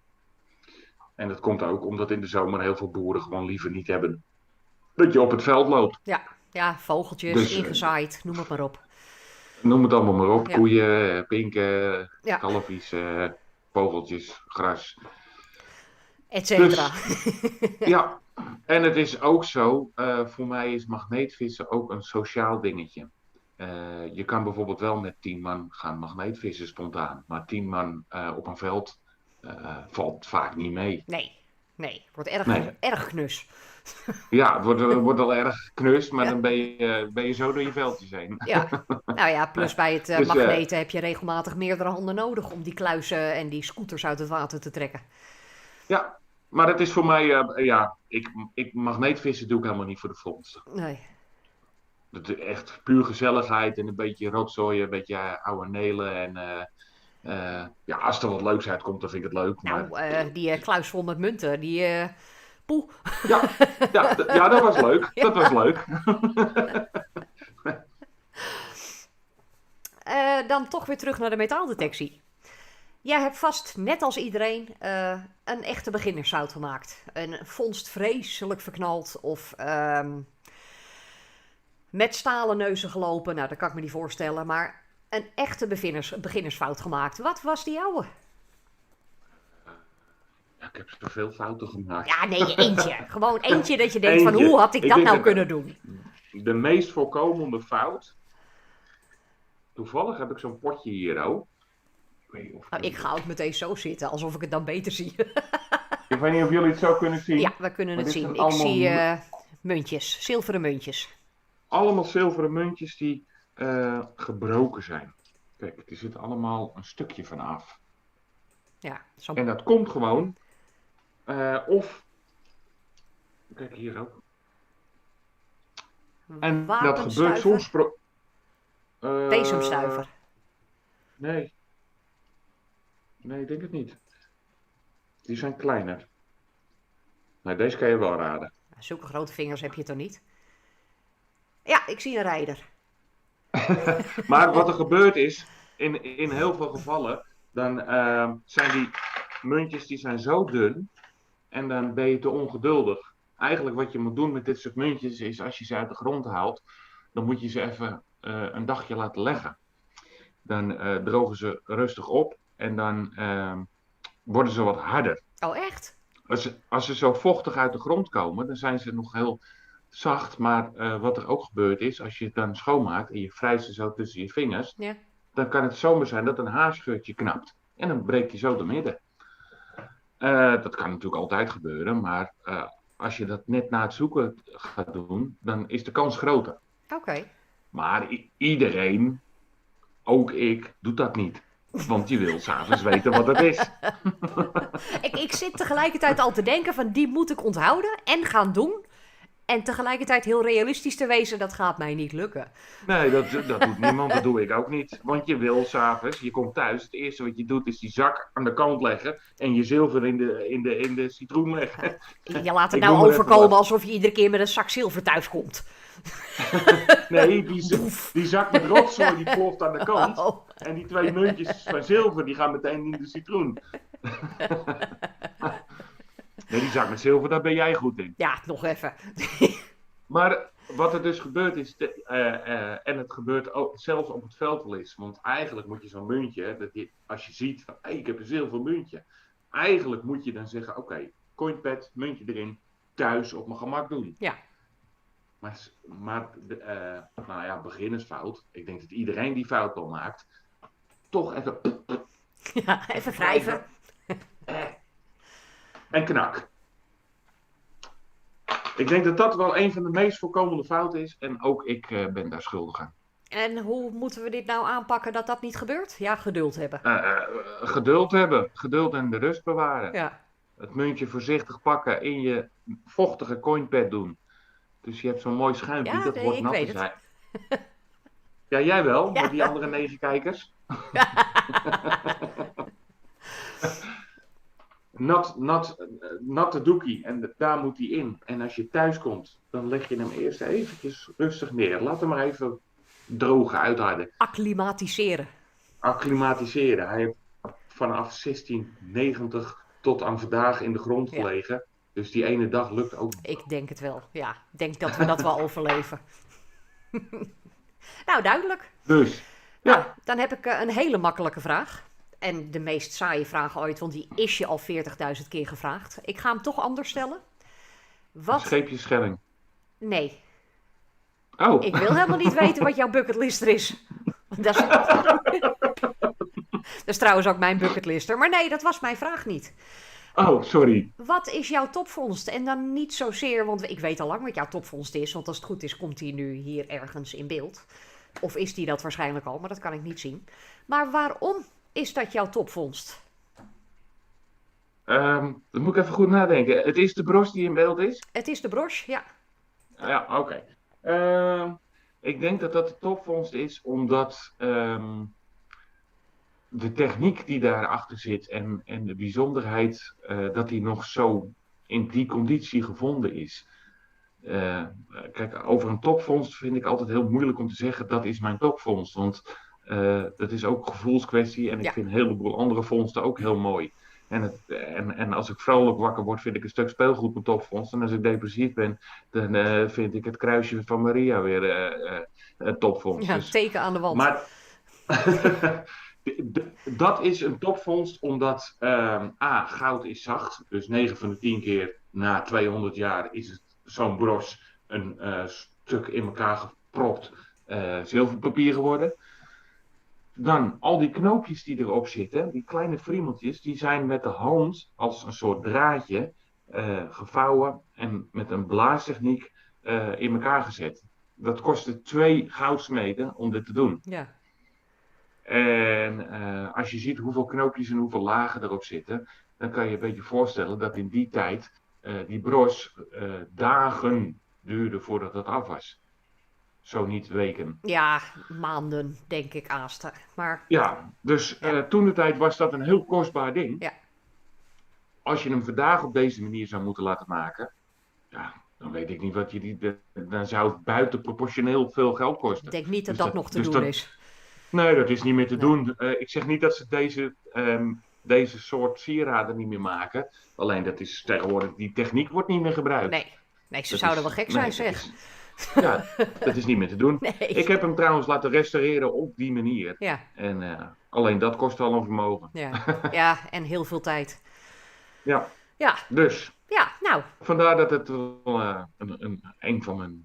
En dat komt ook omdat in de zomer heel veel boeren gewoon liever niet hebben dat je op het veld loopt. Ja, vogeltjes, Dus, ingezaaid, noem het maar op. Noem het allemaal maar op. Ja. Koeien, pinken, Ja. kalfjes, vogeltjes, gras. Etcetera. Ja, en het is ook zo, voor mij is magneetvissen ook een sociaal dingetje. Je kan bijvoorbeeld wel met 10 man gaan magneetvissen spontaan. Maar 10 man op een veld valt vaak niet mee. Nee, wordt erg, Nee. erg knus. Ja, het wordt al erg knus, maar dan ben je zo door je veldjes heen. Ja, nou ja, plus bij het Dus, magneten heb je regelmatig meerdere handen nodig om die kluizen en die scooters uit het water te trekken. Ja, maar het is voor mij, ik magneetvissen doe ik helemaal niet voor de vondst. Nee, Dat is echt puur gezelligheid en een beetje rotzooi, een beetje oude nelen. En ja, als er wat leuks uitkomt, dan vind ik het leuk. nou, Maar die kluis vol met munten, die Poeh. Ja, dat was leuk. Dat was leuk. Dan toch weer terug naar de metaaldetectie. Jij hebt vast, net als iedereen, een echte beginnersfout gemaakt. Een vondst vreselijk verknald of met stalen neuzen gelopen. Nou, dat kan ik me niet voorstellen, maar een echte beginnersfout gemaakt. Wat was die jouwe? Ja, ik heb zoveel fouten gemaakt. Ja, nee, eentje. Gewoon eentje dat je denkt van, Eentje. hoe had ik dat denk nou dat kunnen doen? De meest voorkomende fout. Toevallig heb ik zo'n potje hier ook. Nou, ik ga ook meteen zo zitten, alsof ik het dan beter zie. Ik weet niet of jullie het zo kunnen zien. Ja, we kunnen Maar het dit zien. zijn Ik allemaal zie muntjes, zilveren muntjes. Allemaal zilveren muntjes die gebroken zijn. Kijk, er zit allemaal een stukje van af. Ja, zo'n En dat komt gewoon. Of. Kijk hier ook. En dat gebeurt wapenstuiver. soms. Bezemstuiver. Nee. Nee, ik denk het niet. Die zijn kleiner. Nee, deze kan je wel raden. Zulke grote vingers heb je toch niet? Ja, ik zie een rijder. Maar wat er gebeurt is, in heel veel gevallen, dan zijn die muntjes die zijn zo dun en dan ben je te ongeduldig. Eigenlijk wat je moet doen met dit soort muntjes is, als je ze uit de grond haalt, dan moet je ze even een dagje laten leggen. Dan drogen ze rustig op en dan worden ze wat harder. Oh, echt? Als ze zo vochtig uit de grond komen, dan zijn ze nog heel zacht. Maar wat er ook gebeurt is, als je het dan schoonmaakt en je wrijft ze zo tussen je vingers, Ja. dan kan het zomaar zijn dat een haarscheurtje knapt. En dan breek je zo door midden. Dat kan natuurlijk altijd gebeuren, maar als je dat net na het zoeken gaat doen, dan is de kans groter. Oké. Maar iedereen, ook ik, doet dat niet. Want je wil s'avonds weten wat het is. Ik zit tegelijkertijd al te denken van die moet ik onthouden en gaan doen. En tegelijkertijd heel realistisch te wezen, dat gaat mij niet lukken. Nee, dat doet niemand, dat doe ik ook niet. Want je wil s'avonds, je komt thuis, het eerste wat je doet is die zak aan de kant leggen en je zilver in de citroen leggen. Je laat het Ik nou noem maar even overkomen wat. alsof je iedere keer met een zak zilver thuis komt. Nee, die zak met rotzooi die ploft aan de kant. Oh. En die 2 muntjes van zilver die gaan meteen in de citroen. Nee, die zak met zilver, daar ben jij goed in. Ja, nog even. Maar wat er dus gebeurt is, en het gebeurt ook zelfs op het veld wel eens. Want eigenlijk moet je zo'n muntje, als je ziet van, hey, ik heb een zilver muntje. Eigenlijk moet je dan zeggen, oké, coinpad, muntje erin, thuis op mijn gemak doen. Ja. Maar nou ja, beginnersfout. Ik denk dat iedereen die fout al maakt, toch even Ja, even wrijven. en knak. Ik denk dat dat wel een van de meest voorkomende fouten is. En ook ik ben daar schuldig aan. En hoe moeten we dit nou aanpakken dat dat niet gebeurt? Ja, geduld hebben. Geduld hebben. Geduld en de rust bewaren. Ja. Het muntje voorzichtig pakken. In je vochtige coinpad doen. Dus je hebt zo'n mooi schuimpje. Ja, dat nee, wordt ik nat weet te het. zijn. Ja, jij wel. Ja. Met die andere 9 kijkers. Natte doekie. En daar moet hij in. En als je thuis komt, dan leg je hem eerst eventjes rustig neer. Laat hem maar even drogen, uitharden. Acclimatiseren. Acclimatiseren. Hij heeft vanaf 1690 tot aan vandaag in de grond gelegen. Dus die ene dag lukt ook. Ik denk het wel. Ja, ik denk dat we dat wel overleven. Nou, duidelijk. Dus, Nou, ja. dan heb ik een hele makkelijke vraag. En de meest saaie vraag ooit, want die is je al 40.000 keer gevraagd. Ik ga hem toch anders stellen. Wat? Scheepjesschelling. Nee, Oh, ik wil helemaal niet weten wat jouw bucketlister is. Dat is... dat is trouwens ook mijn bucketlister. Maar nee, dat was mijn vraag niet. oh, sorry. Wat is jouw topvondst? En dan niet zozeer, want ik weet al lang wat jouw topvondst is. Want als het goed is, komt die nu hier ergens in beeld. Of is die dat waarschijnlijk al, maar dat kan ik niet zien. Maar waarom is dat jouw topvondst? Dan moet ik even goed nadenken. Het is de bros die in beeld is? Het is de broche, ja. Ja, oké. Ik denk dat dat de topvondst is, omdat de techniek die daarachter zit en de bijzonderheid dat die nog zo in die conditie gevonden is. Kijk, over een topvondst vind ik altijd heel moeilijk om te zeggen dat is mijn topvondst. Want dat is ook een gevoelskwestie en ik Ja, vind een heleboel andere vondsten ook heel mooi. En als ik vrolijk wakker word, vind ik een stuk speelgoed een topvondst. En als ik depressief ben, dan vind ik het kruisje van Maria weer een topvondst. ja, Dus, teken aan de wand. maar dat is een topvondst omdat goud is zacht. Dus 9 van de 10 keer na 200 jaar is het zo'n bros een stuk in elkaar gepropt zilverpapier geworden. Dan al die knoopjes die erop zitten, die kleine friemeltjes, die zijn met de hand als een soort draadje gevouwen en met een blaastechniek in elkaar gezet. Dat kostte 2 goudsmeden om dit te doen. Ja, En als je ziet hoeveel knoopjes en hoeveel lagen erop zitten, dan kan je een beetje voorstellen dat in die tijd die bros dagen duurde voordat het af was. Zo niet weken. ja, maanden denk ik aasten. Maar Ja, dus ja, toen de tijd was dat een heel kostbaar ding. ja, Als je hem vandaag op deze manier zou moeten laten maken, ja, dan weet ik niet wat dan zou het buitenproportioneel veel geld ik kosten. denk niet dat Dus dat nog te doen is. nee, dat is niet meer te Nee, doen. Ik zeg niet dat ze deze soort sieraden niet meer maken. Alleen dat is tegenwoordig, die techniek wordt niet meer gebruikt. nee, nee, ze zouden wel gek zijn, zeg. Ja, dat is niet meer te doen. Nee, Ik heb hem trouwens laten restaureren op die manier. ja, En alleen dat kost al een vermogen. ja, ja, en heel veel tijd. Ja, Ja, dus ja, nou, vandaar dat het wel een van mijn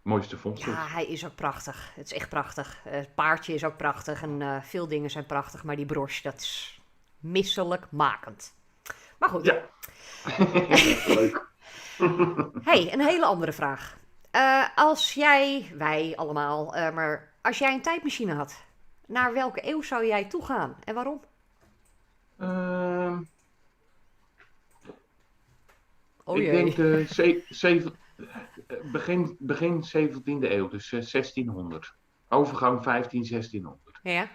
mooiste vondsten ja, is. hij is ook prachtig. Het is echt prachtig. Het paardje is ook prachtig en veel dingen zijn prachtig, maar die broche, dat is misselijkmakend. Maar goed, Ja, leuk. hey, een hele andere vraag. Als jij, wij allemaal, maar als jij een tijdmachine had, naar welke eeuw zou jij toegaan en waarom? Ehm, Oh ik jee. denk begin 17e eeuw, dus 1600. Overgang 15, 1600. Ja,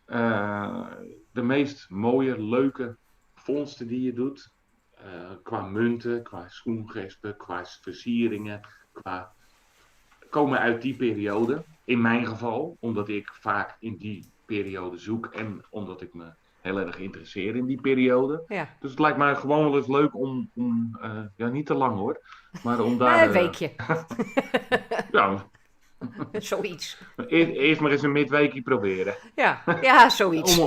Eh, de meest mooie, leuke vondsten die je doet. Qua munten, qua schoengespen, qua versieringen, komen uit die periode. In mijn geval, omdat ik vaak in die periode zoek en omdat ik me heel erg interesseer in die periode. ja. Dus het lijkt mij gewoon wel eens leuk om ja, niet te lang hoor, maar om daar, Een weekje, ja, zoiets. eerst maar eens een midweekje proberen. Ja, ja, zoiets.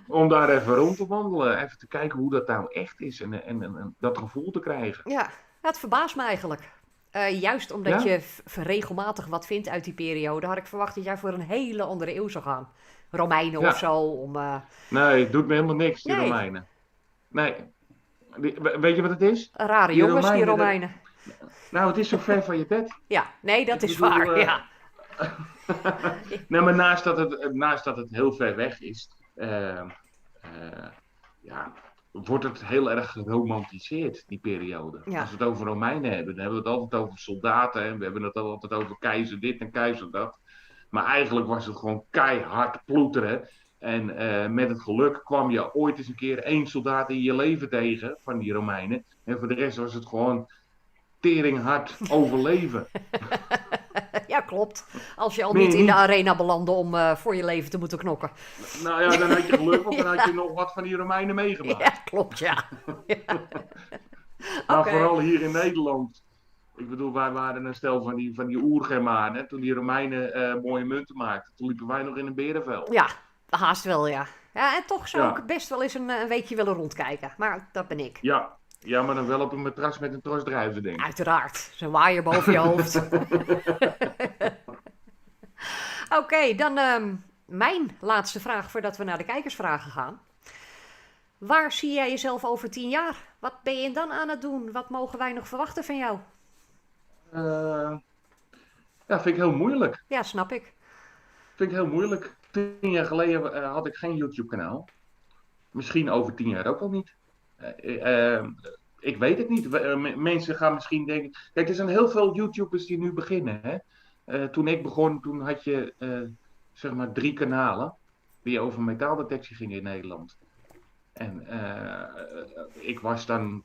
Om daar even rond te wandelen, even te kijken hoe dat nou echt is en dat gevoel te krijgen. Ja, het verbaast me eigenlijk. Juist omdat Ja? je regelmatig wat vindt uit die periode, had ik verwacht dat jij voor een hele andere eeuw zou gaan. Romeinen of Ja. zo. Nee, het doet me helemaal niks, die Nee, Romeinen. Nee. Weet je wat het is? rare Die jongens, die Romeinen, Romeinen. nou, het is zo ver van je bed. Ja, nee, dat Ik is bedoel, waar. Ja, nee, maar naast dat het heel ver weg is, ja, wordt het heel erg geromantiseerd, die periode. ja, Als we het over Romeinen hebben, dan hebben we het altijd over soldaten en we hebben het altijd over keizer dit en keizer dat. Maar eigenlijk was het gewoon keihard ploeteren. En met het geluk kwam je ooit eens een keer 1 soldaat in je leven tegen van die Romeinen. En voor de rest was het gewoon teringhard overleven. ja, klopt. Als je al Nee, niet in de niet. arena belandde om voor je leven te moeten knokken. Nou ja, dan had je geluk, want dan had je nog wat van die Romeinen meegemaakt. Ja, klopt, ja. Maar Oké. vooral hier in Nederland. Ik bedoel, wij waren een stel van die oer-Germanen. Toen die Romeinen mooie munten maakten. Toen liepen wij nog in een berenvel. Ja, haast wel, ja. Ja, en toch zou Ja, ik best wel eens een weekje willen rondkijken. Maar dat ben ik. ja. Ja, maar dan wel op een matras met een tros druiven, denk ik. Uiteraard. Zo'n waaier boven je hoofd. Oké, dan mijn laatste vraag voordat we naar de kijkersvragen gaan. Waar zie jij jezelf over 10 jaar? Wat ben je dan aan het doen? Wat mogen wij nog verwachten van jou? Eh, ja, vind ik heel moeilijk. Ja, snap ik. Vind ik heel moeilijk. 10 jaar geleden had ik geen YouTube-kanaal. Misschien over 10 jaar ook al niet. Ik weet het niet. Mensen gaan misschien denken. Kijk, er zijn heel veel YouTubers die nu beginnen. Hè? Toen ik begon, toen had je zeg maar 3 kanalen die over metaaldetectie gingen in Nederland. En ik was dan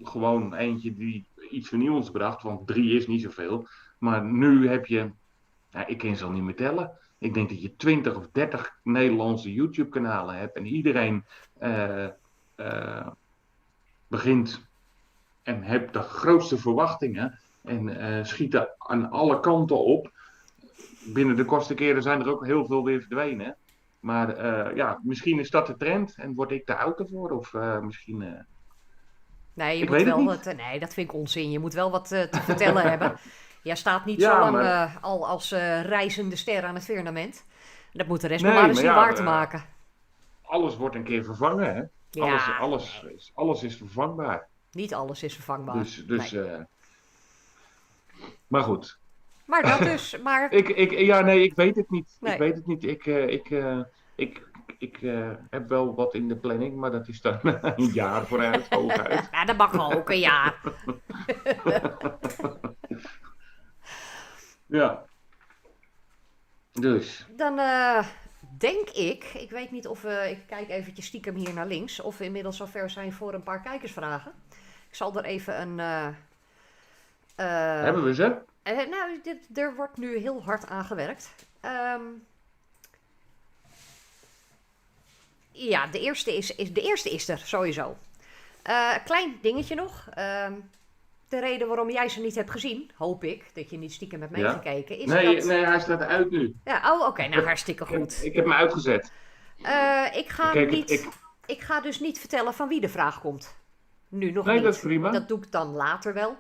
gewoon eentje die iets vernieuwends bracht, want 3 is niet zoveel. Maar nu heb je, ja, ik kan ze al niet meer tellen. Ik denk dat je 20 of 30 Nederlandse YouTube-kanalen hebt en iedereen eh, eh, begint en hebt de grootste verwachtingen en schieten aan alle kanten op. Binnen de kortste keren zijn er ook heel veel weer verdwenen. Maar ja, misschien is dat de trend en word ik te oud ervoor. Of misschien. Nee, je Ik moet weet het wel niet. nee, dat vind ik onzin. Je moet wel wat te vertellen hebben. Jij staat niet zo Ja, lang maar. al als reizende ster aan het firmament. Dat moet de rest nog maar Nee, eens maar zien ja, waar te maken. alles wordt een keer vervangen. Hè? Alles, Ja, alles, nee, alles is vervangbaar. niet alles is vervangbaar. Dus, Nee. dus maar goed. Maar dat dus, maar Ja, nee, ik weet het niet. Ik nee. weet het niet. Ik heb wel wat in de planning, maar dat is dan een jaar vooruit, hooguit. Ja, dat mag ook een jaar. Ja, dus. Dan denk ik weet niet of ik kijk eventjes stiekem hier naar links, of we inmiddels zover zijn voor een paar kijkersvragen. Ik zal er even een... Hebben we ze? nou, er wordt nu heel hard aan gewerkt. Ja, de eerste is er, sowieso. Klein dingetje nog. De reden waarom jij ze niet hebt gezien, hoop ik, dat je niet stiekem hebt Ja. meegekeken, is Nee, dat... nee, hij staat uit nu. Ja, oh, oké, nou hartstikke goed. Ik heb hem uitgezet. Ik ga Kijk, niet... Ik ga dus niet vertellen van wie de vraag komt. Nu nog Nee, niet. dat is prima. Dat doe ik dan later wel.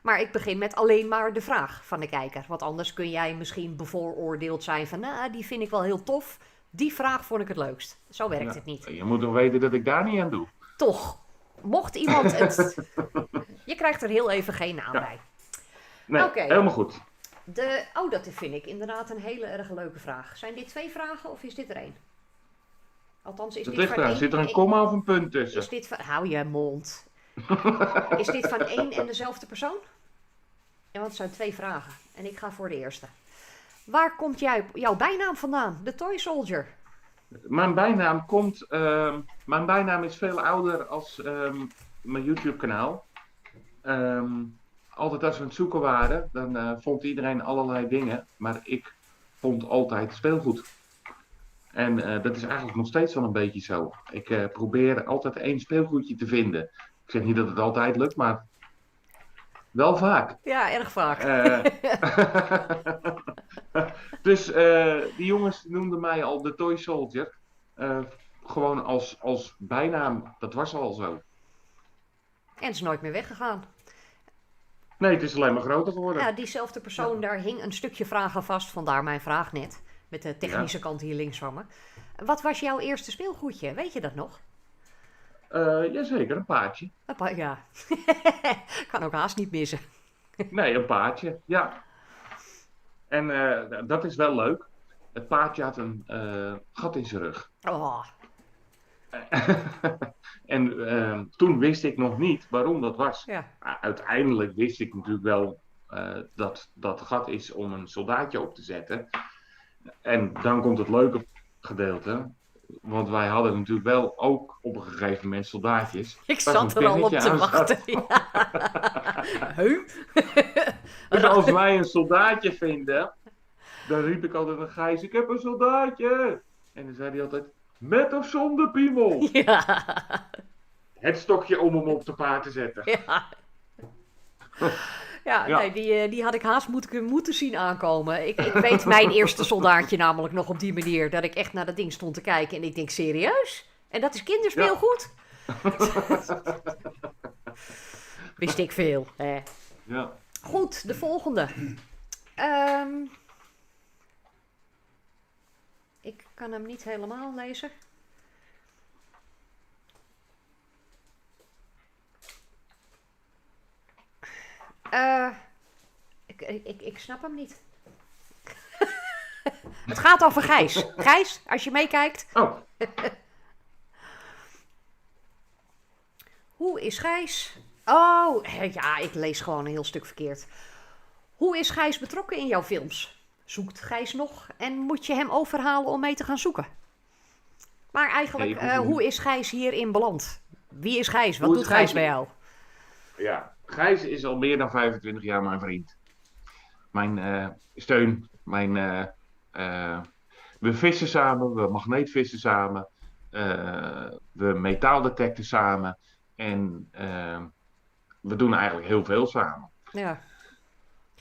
Maar ik begin met alleen maar de vraag van de kijker. Want anders kun jij misschien bevooroordeeld zijn van... Nou, die vind ik wel heel tof. Die vraag vond ik het leukst. Zo werkt Ja. het niet. Je moet toch weten dat ik daar niet aan doe. Toch, mocht iemand het... Je krijgt er heel even geen naam Ja. bij. Nee, Oké. helemaal goed. Dat vind ik inderdaad een hele erg leuke vraag. Zijn dit 2 vragen of is dit er 1? Althans, is Dat dit ligt van eraan. 1... Zit er een komma of een punt tussen? Is dit van... Hou je mond. Is dit van één en dezelfde persoon? Ja, want het zijn 2 vragen. En ik ga voor de eerste. Waar komt jouw bijnaam vandaan? De Toy Soldier. Mijn bijnaam is veel ouder als mijn YouTube-kanaal. Altijd als we aan het zoeken waren, dan vond iedereen allerlei dingen. Maar ik vond altijd speelgoed. En dat is eigenlijk nog steeds wel een beetje zo. Ik probeer altijd 1 speelgoedje te vinden. Ik zeg niet dat het altijd lukt, maar wel vaak. Ja, erg vaak. Dus die jongens noemden mij al de Toy Soldier. Gewoon als bijnaam. Dat was al zo. En is nooit meer weggegaan. Nee, het is alleen maar groter geworden. Ja, diezelfde persoon, daar hing een stukje vragen vast. Vandaar mijn vraag net. Met de technische kant hier links van me. Wat was jouw eerste speelgoedje? Weet je dat nog? Jazeker, een paardje. Ja. Kan ook haast niet missen. Nee, een paardje, ja. En dat is wel leuk. Het paardje had een gat in zijn rug. Oh, En toen wist ik nog niet waarom dat was. ja. Uiteindelijk wist ik natuurlijk wel dat dat gat is om een soldaatje op te zetten. En dan komt het leuke gedeelte. Want wij hadden natuurlijk wel ook op een gegeven moment soldaatjes. Ik waar zat zo'n er al op pennetje te aan zat. wachten. Ja. Huh? Dus als wij een soldaatje vinden, dan riep ik altijd aan Gijs, ik heb een soldaatje. En dan zei hij altijd, met of zonder piemel? Ja. Het stokje om hem op de paard te zetten. Ja. Ja, Ja. nee, die had ik haast moeten zien aankomen. Ik weet mijn eerste soldaatje namelijk nog op die manier. Dat ik echt naar dat ding stond te kijken en ik denk, serieus? En dat is kinderspeelgoed? Wist ik veel. Ja. Goed, de volgende. Ik kan hem niet helemaal lezen. Ik snap hem niet. Het gaat over Gijs. Gijs, als je meekijkt. Oh, Hoe is Gijs? Oh, ja, ik lees gewoon een heel stuk verkeerd. Hoe is Gijs betrokken in jouw films? Zoekt Gijs nog en moet je hem overhalen om mee te gaan zoeken? Maar eigenlijk, Nee, hoe is Gijs hierin beland? Wie is Gijs? Wat Hoe is doet Gijs Gijs? bij jou? Ja, Gijs is al meer dan 25 jaar mijn vriend. Mijn steun. We vissen samen, we magneetvissen samen. We metaaldetecten samen. En we doen eigenlijk heel veel samen. Ja.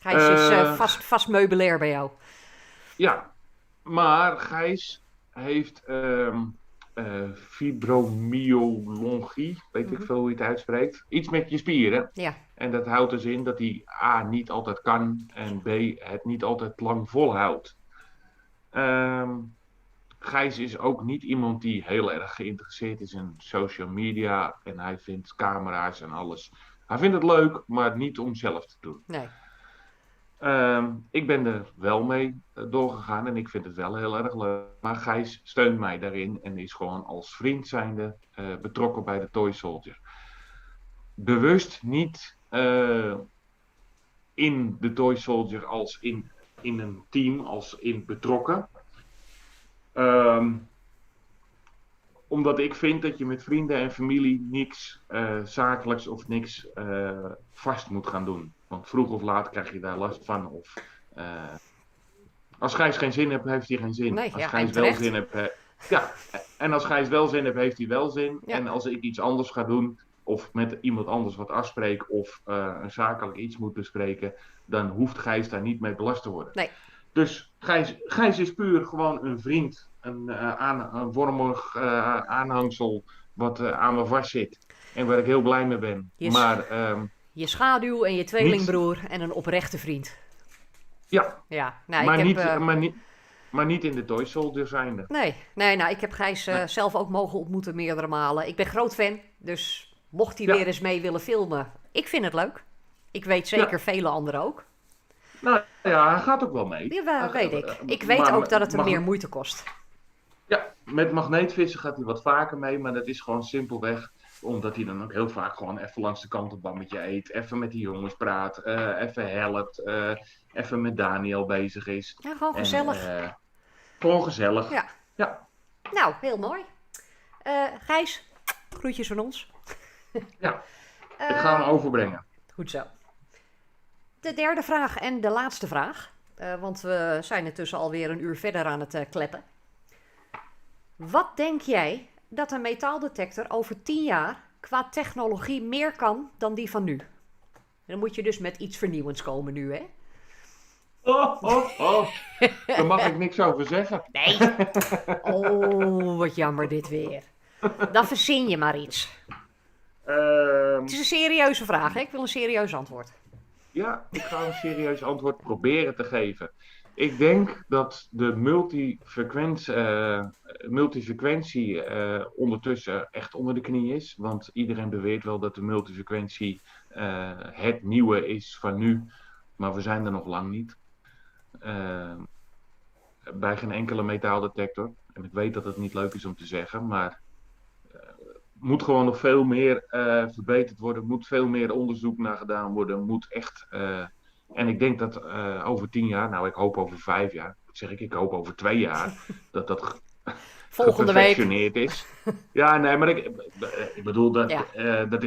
Gijs is Eh, vast meubilair bij jou. ja, maar Gijs heeft fibromyalgie, weet ik Mhm. veel hoe je het uitspreekt. Iets met je spieren. Ja. En dat houdt dus in dat hij A, niet altijd kan en B, het niet altijd lang volhoudt. Ehm Gijs is ook niet iemand die heel erg geïnteresseerd is in social media en hij vindt camera's en alles. Hij vindt het leuk, maar niet om zelf te doen. Nee. Ik ben er wel mee doorgegaan en ik vind het wel heel erg leuk. Maar Gijs steunt mij daarin en is gewoon als vriend zijnde betrokken bij de Toy Soldier. Bewust niet in de Toy Soldier als in een team, als in betrokken. Omdat ik vind dat je met vrienden en familie niks zakelijks of niks vast moet gaan doen. Want vroeg of laat krijg je daar last van. Of, als Gijs geen zin heeft, heeft hij geen zin. Nee, Als ja, Gijs en wel terecht. zin heeft, ja. En als Gijs wel zin heeft, heeft hij wel zin. Ja. En als ik iets anders ga doen, of met iemand anders wat afspreek, of een zakelijk iets moet bespreken, dan hoeft Gijs daar niet mee belast te worden. Nee. Dus Gijs is puur gewoon een vriend. Een vormig aanhangsel wat aan me vast zit. En waar ik heel blij mee ben. Yes. Maar Je schaduw en je tweelingbroer en een oprechte vriend. ja, Ja, nou, maar, ik niet, heb... maar niet in de Toy Soldier zijnde. Nee, nou, ik heb Gijs zelf ook mogen ontmoeten meerdere malen. Ik ben groot fan, dus mocht hij Ja. weer eens mee willen filmen, ik vind het leuk. Ik weet zeker vele anderen ook. Nou ja, hij gaat ook wel mee. Ja, weet ik. Ik weet Maar ook dat het hem mag- meer moeite kost. Ja, met magneetvissen gaat hij wat vaker mee, maar dat is gewoon simpelweg omdat hij dan ook heel vaak gewoon even langs de kant een bammetje eet, even met die jongens praat, even helpt, even met Daniel bezig is. Ja, gewoon En, gezellig. gewoon gezellig. Ja. Ja, Nou, heel mooi. Gijs, groetjes van ons. ja. Ik ga hem overbrengen. Goed zo. De derde vraag en de laatste vraag. Want we zijn intussen alweer een uur verder aan het kleppen. Wat denk jij dat een metaaldetector over 10 jaar qua technologie meer kan dan die van nu? Dan moet je dus met iets vernieuwends komen nu, hè? Oh. Daar mag ik niks over zeggen. Nee. Oh, wat jammer dit weer. Dan verzin je maar iets. Het is een serieuze vraag, hè? Ik wil een serieus antwoord. Ja, ik ga een serieus antwoord proberen te geven. Ik denk dat de multifrequentie ondertussen echt onder de knie is. Want iedereen beweert wel dat de multifrequentie het nieuwe is van nu. Maar we zijn er nog lang niet. Bij geen enkele metaaldetector. En ik weet dat het niet leuk is om te zeggen, maar moet gewoon nog veel meer verbeterd worden. Moet veel meer onderzoek naar gedaan worden. Moet echt. En ik denk dat over 10 jaar, nou ik hoop over 5 jaar, zeg ik hoop over 2 jaar, dat Volgende week. geperfectioneerd is. Ja, nee, maar ik bedoel, Ja. dat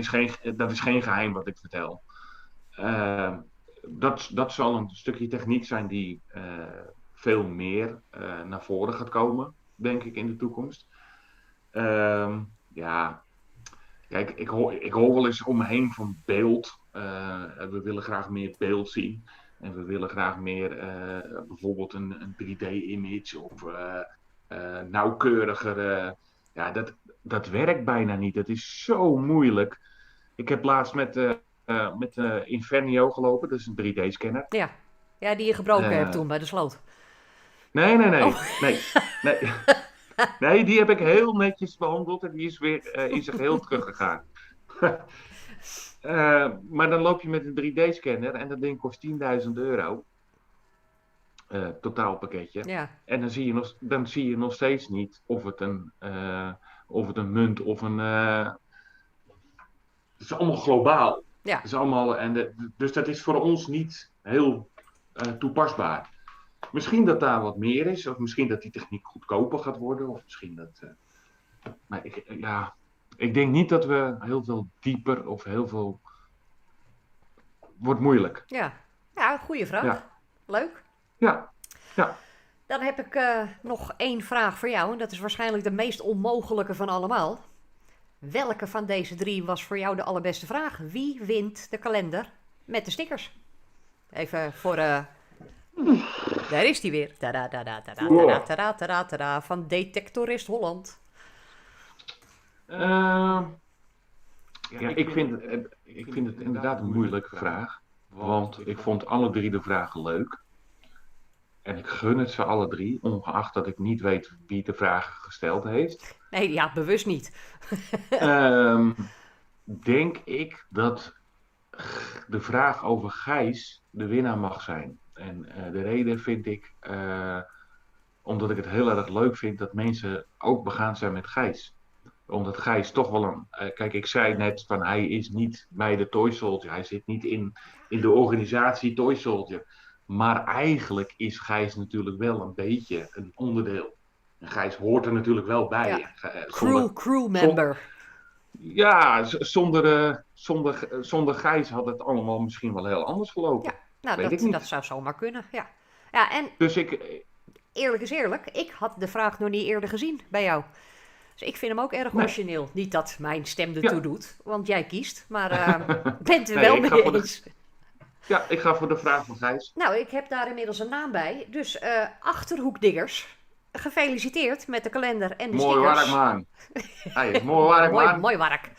is geen geheim wat ik vertel. Dat zal een stukje techniek zijn die veel meer naar voren gaat komen, denk ik, in de toekomst. Ja, kijk, ik hoor wel eens om me heen van beeld. We willen graag meer beeld zien. En we willen graag meer bijvoorbeeld een 3D-image of nauwkeuriger. Ja, dat werkt bijna niet. Dat is zo moeilijk. Ik heb laatst met Infernio gelopen, dat is een 3D-scanner. Ja, die je gebroken hebt toen bij de sloot. Nee. Oh. Nee. Nee, die heb ik heel netjes behandeld en die is weer in zijn geheel teruggegaan. Maar dan loop je met een 3D-scanner en dat ding kost €10.000. Totaalpakketje. Ja. En dan zie je nog steeds niet of het een munt of een... het is allemaal globaal. Ja. Het is allemaal, dus dat is voor ons niet heel toepasbaar. Misschien dat daar wat meer is, of misschien dat die techniek goedkoper gaat worden, of misschien dat. Maar Ik denk niet dat we heel veel dieper of heel veel... Wordt moeilijk. Ja, ja, goede vraag. Ja, Leuk. ja, ja. Dan heb ik nog één vraag voor jou. En dat is waarschijnlijk de meest onmogelijke van allemaal. Welke van deze 3 was voor jou de allerbeste vraag? Wie wint de kalender met de stickers? Even voor... Daar is hij weer. Tada, tada, tada, tada, tada, tada, tada, van Detectorist Holland. Ja, ik vind het inderdaad een moeilijke vraag. Want ik vond alle 3 de vragen leuk. En ik gun het ze alle 3, ongeacht dat ik niet weet wie de vragen gesteld heeft. Nee, ja, bewust niet. Denk ik dat de vraag over Gijs de winnaar mag zijn. En de reden vind ik, omdat ik het heel erg leuk vind dat mensen ook begaan zijn met Gijs. Omdat Gijs toch wel een... kijk, ik zei net van hij is niet bij de Toy Soldier. Hij zit niet in de organisatie Toy Soldier. Maar eigenlijk is Gijs natuurlijk wel een beetje een onderdeel. En Gijs hoort er natuurlijk wel bij. Ja. Zonder, Crew member. ja, zonder Gijs had het allemaal misschien wel heel anders gelopen. Ja, nou, Weet ik niet. dat zou zomaar kunnen. Ja, ja, en Dus eerlijk is eerlijk, ik had de vraag nog niet eerder gezien bij jou. Dus ik vind hem ook erg origineel. Niet dat mijn stem ertoe doet, want jij kiest. Maar bent er wel mee eens. Ja, ik ga voor de vraag van Gijs. Nou, ik heb daar inmiddels een naam bij. Dus Achterhoekdiggers, gefeliciteerd met de kalender en de Mooi stickers. werk, man. Hey, mooi werk, man. Mooi werk.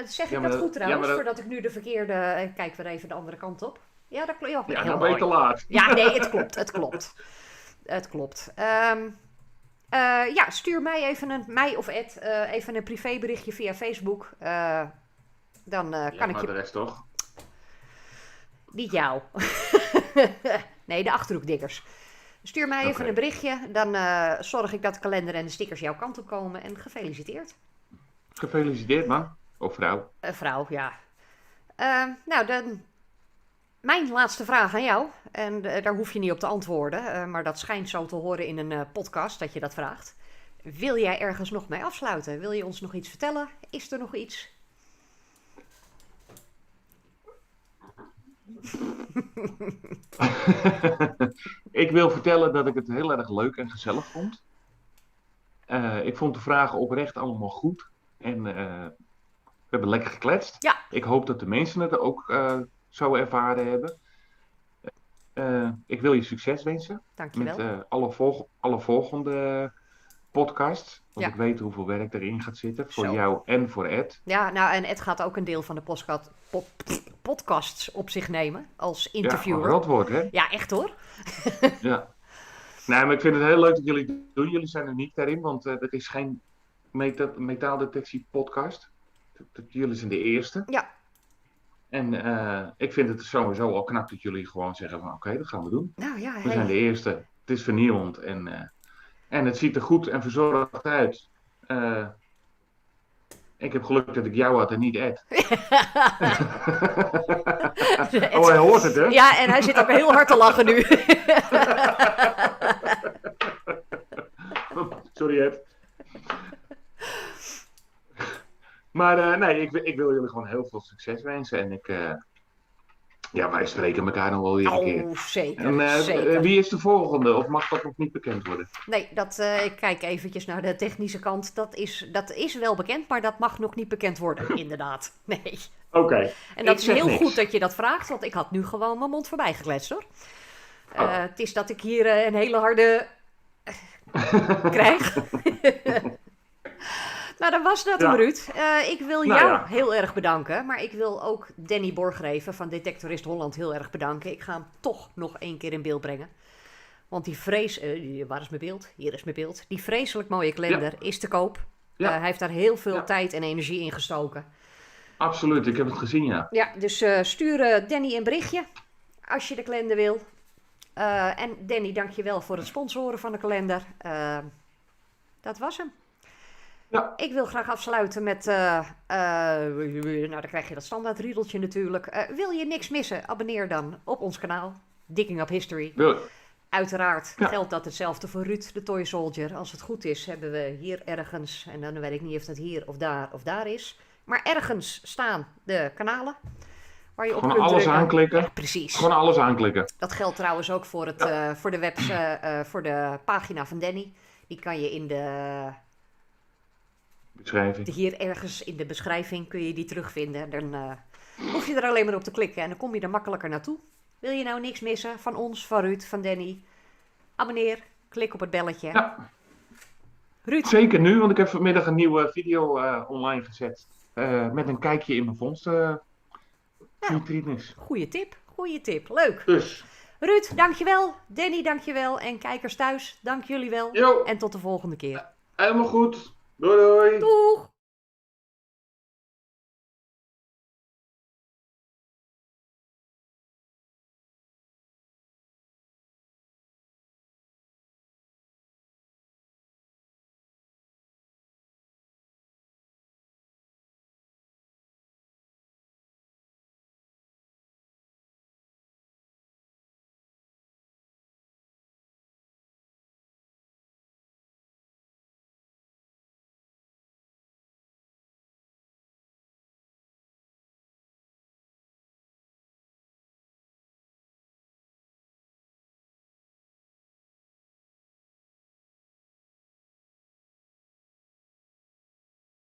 Zeg ik dat goed trouwens, maar voordat ik nu de verkeerde... kijk weer even de andere kant op. Ja, dat klopt. Ja, nou ben je te laat. Ja, nee, het klopt. Ja, stuur mij even mij of Ed even een privéberichtje via Facebook. Dan kan ik je... de rest toch? Niet jou. Nee, de Achterhoekdiggers. Stuur mij even een berichtje. Dan zorg ik dat de kalender en de stickers jouw kant op komen. En gefeliciteerd. Gefeliciteerd, man. Of vrouw. Vrouw, ja. Nou, dan... Mijn laatste vraag aan jou. En daar hoef je niet op te antwoorden. Maar dat schijnt zo te horen in een podcast dat je dat vraagt. Wil jij ergens nog mee afsluiten? Wil je ons nog iets vertellen? Is er nog iets? Ik wil vertellen dat ik het heel erg leuk en gezellig vond. Ik vond de vragen oprecht allemaal goed. En we hebben lekker gekletst. Ja. Ik hoop dat de mensen het ook zo ervaren hebben. Ik wil je succes wensen. Dankjewel. Met alle volgende podcasts. Want Ja. ik weet hoeveel werk erin gaat zitten. Voor Zo. jou en voor Ed. Ja, nou, en Ed gaat ook een deel van de podcasts op zich nemen als interviewer. Ja, een rotwoord, hè? Ja, echt hoor. Ja. Nee, maar ik vind het heel leuk dat jullie het doen. Jullie zijn er niet daarin, want het is geen metaaldetectie podcast. Jullie zijn de eerste. Ja. En ik vind het sowieso al knap dat jullie gewoon zeggen van oké, dat gaan we doen. Nou ja, We zijn de eerste. Het is vernieuwend en het ziet er goed en verzorgd uit. Ik heb geluk dat ik jou had en niet Ed. Oh, hij hoort het, hè? Ja, en hij zit ook heel hard te lachen nu. Sorry, Ed. Maar nee, ik wil jullie gewoon heel veel succes wensen. En wij spreken elkaar nog wel weer een keer. Oh, zeker, En zeker. wie is de volgende? Of mag dat nog niet bekend worden? Nee, ik kijk eventjes naar de technische kant. Dat is wel bekend, maar dat mag nog niet bekend worden, inderdaad. Nee. Oké. En dat is heel goed dat je dat vraagt, want ik had nu gewoon mijn mond voorbij gekletst, hoor. Het is dat ik hier een hele harde krijg. Nou, dan was dat hem, Ruud. Ik wil jou heel erg bedanken. Maar ik wil ook Danny Borgreven van Detectorist Holland heel erg bedanken. Ik ga hem toch nog 1 keer in beeld brengen. Want die waar is mijn beeld? Hier is mijn beeld. Die vreselijk mooie kalender is te koop. Ja. Hij heeft daar heel veel tijd en energie in gestoken. Absoluut, ik heb het gezien, ja. Ja, dus stuur Danny een berichtje als je de kalender wil. En Danny, dank je wel voor het sponsoren van de kalender. Dat was hem. Ja. Ik wil graag afsluiten met, nou dan krijg je dat standaard riedeltje natuurlijk. Wil je niks missen? Abonneer dan op ons kanaal, Digging Up History. Uiteraard Ja. geldt dat hetzelfde voor Ruud, de Toy Soldier. Als het goed is, hebben we hier ergens, en dan weet ik niet of dat hier of daar is, maar ergens staan de kanalen waar je op Gewoon kunt alles drukken. aanklikken. Ja, precies. Gewoon alles aanklikken. Dat geldt trouwens ook voor, voor de pagina van Danny. Die kan je in Beschrijving. hier ergens in de beschrijving kun je die terugvinden. Dan hoef je er alleen maar op te klikken en dan kom je er makkelijker naartoe. Wil je nou niks missen van ons, van Ruud, van Danny? Abonneer, klik op het belletje. Ja, Ruud, zeker nu, want ik heb vanmiddag een nieuwe video online gezet. Met een kijkje in mijn vondstvitrines. goeie tip, leuk. Dus, Ruud, dankjewel. Danny, dankjewel. En kijkers thuis, dank jullie wel. yo, En tot de volgende keer. helemaal goed. Doei doei. Doeg!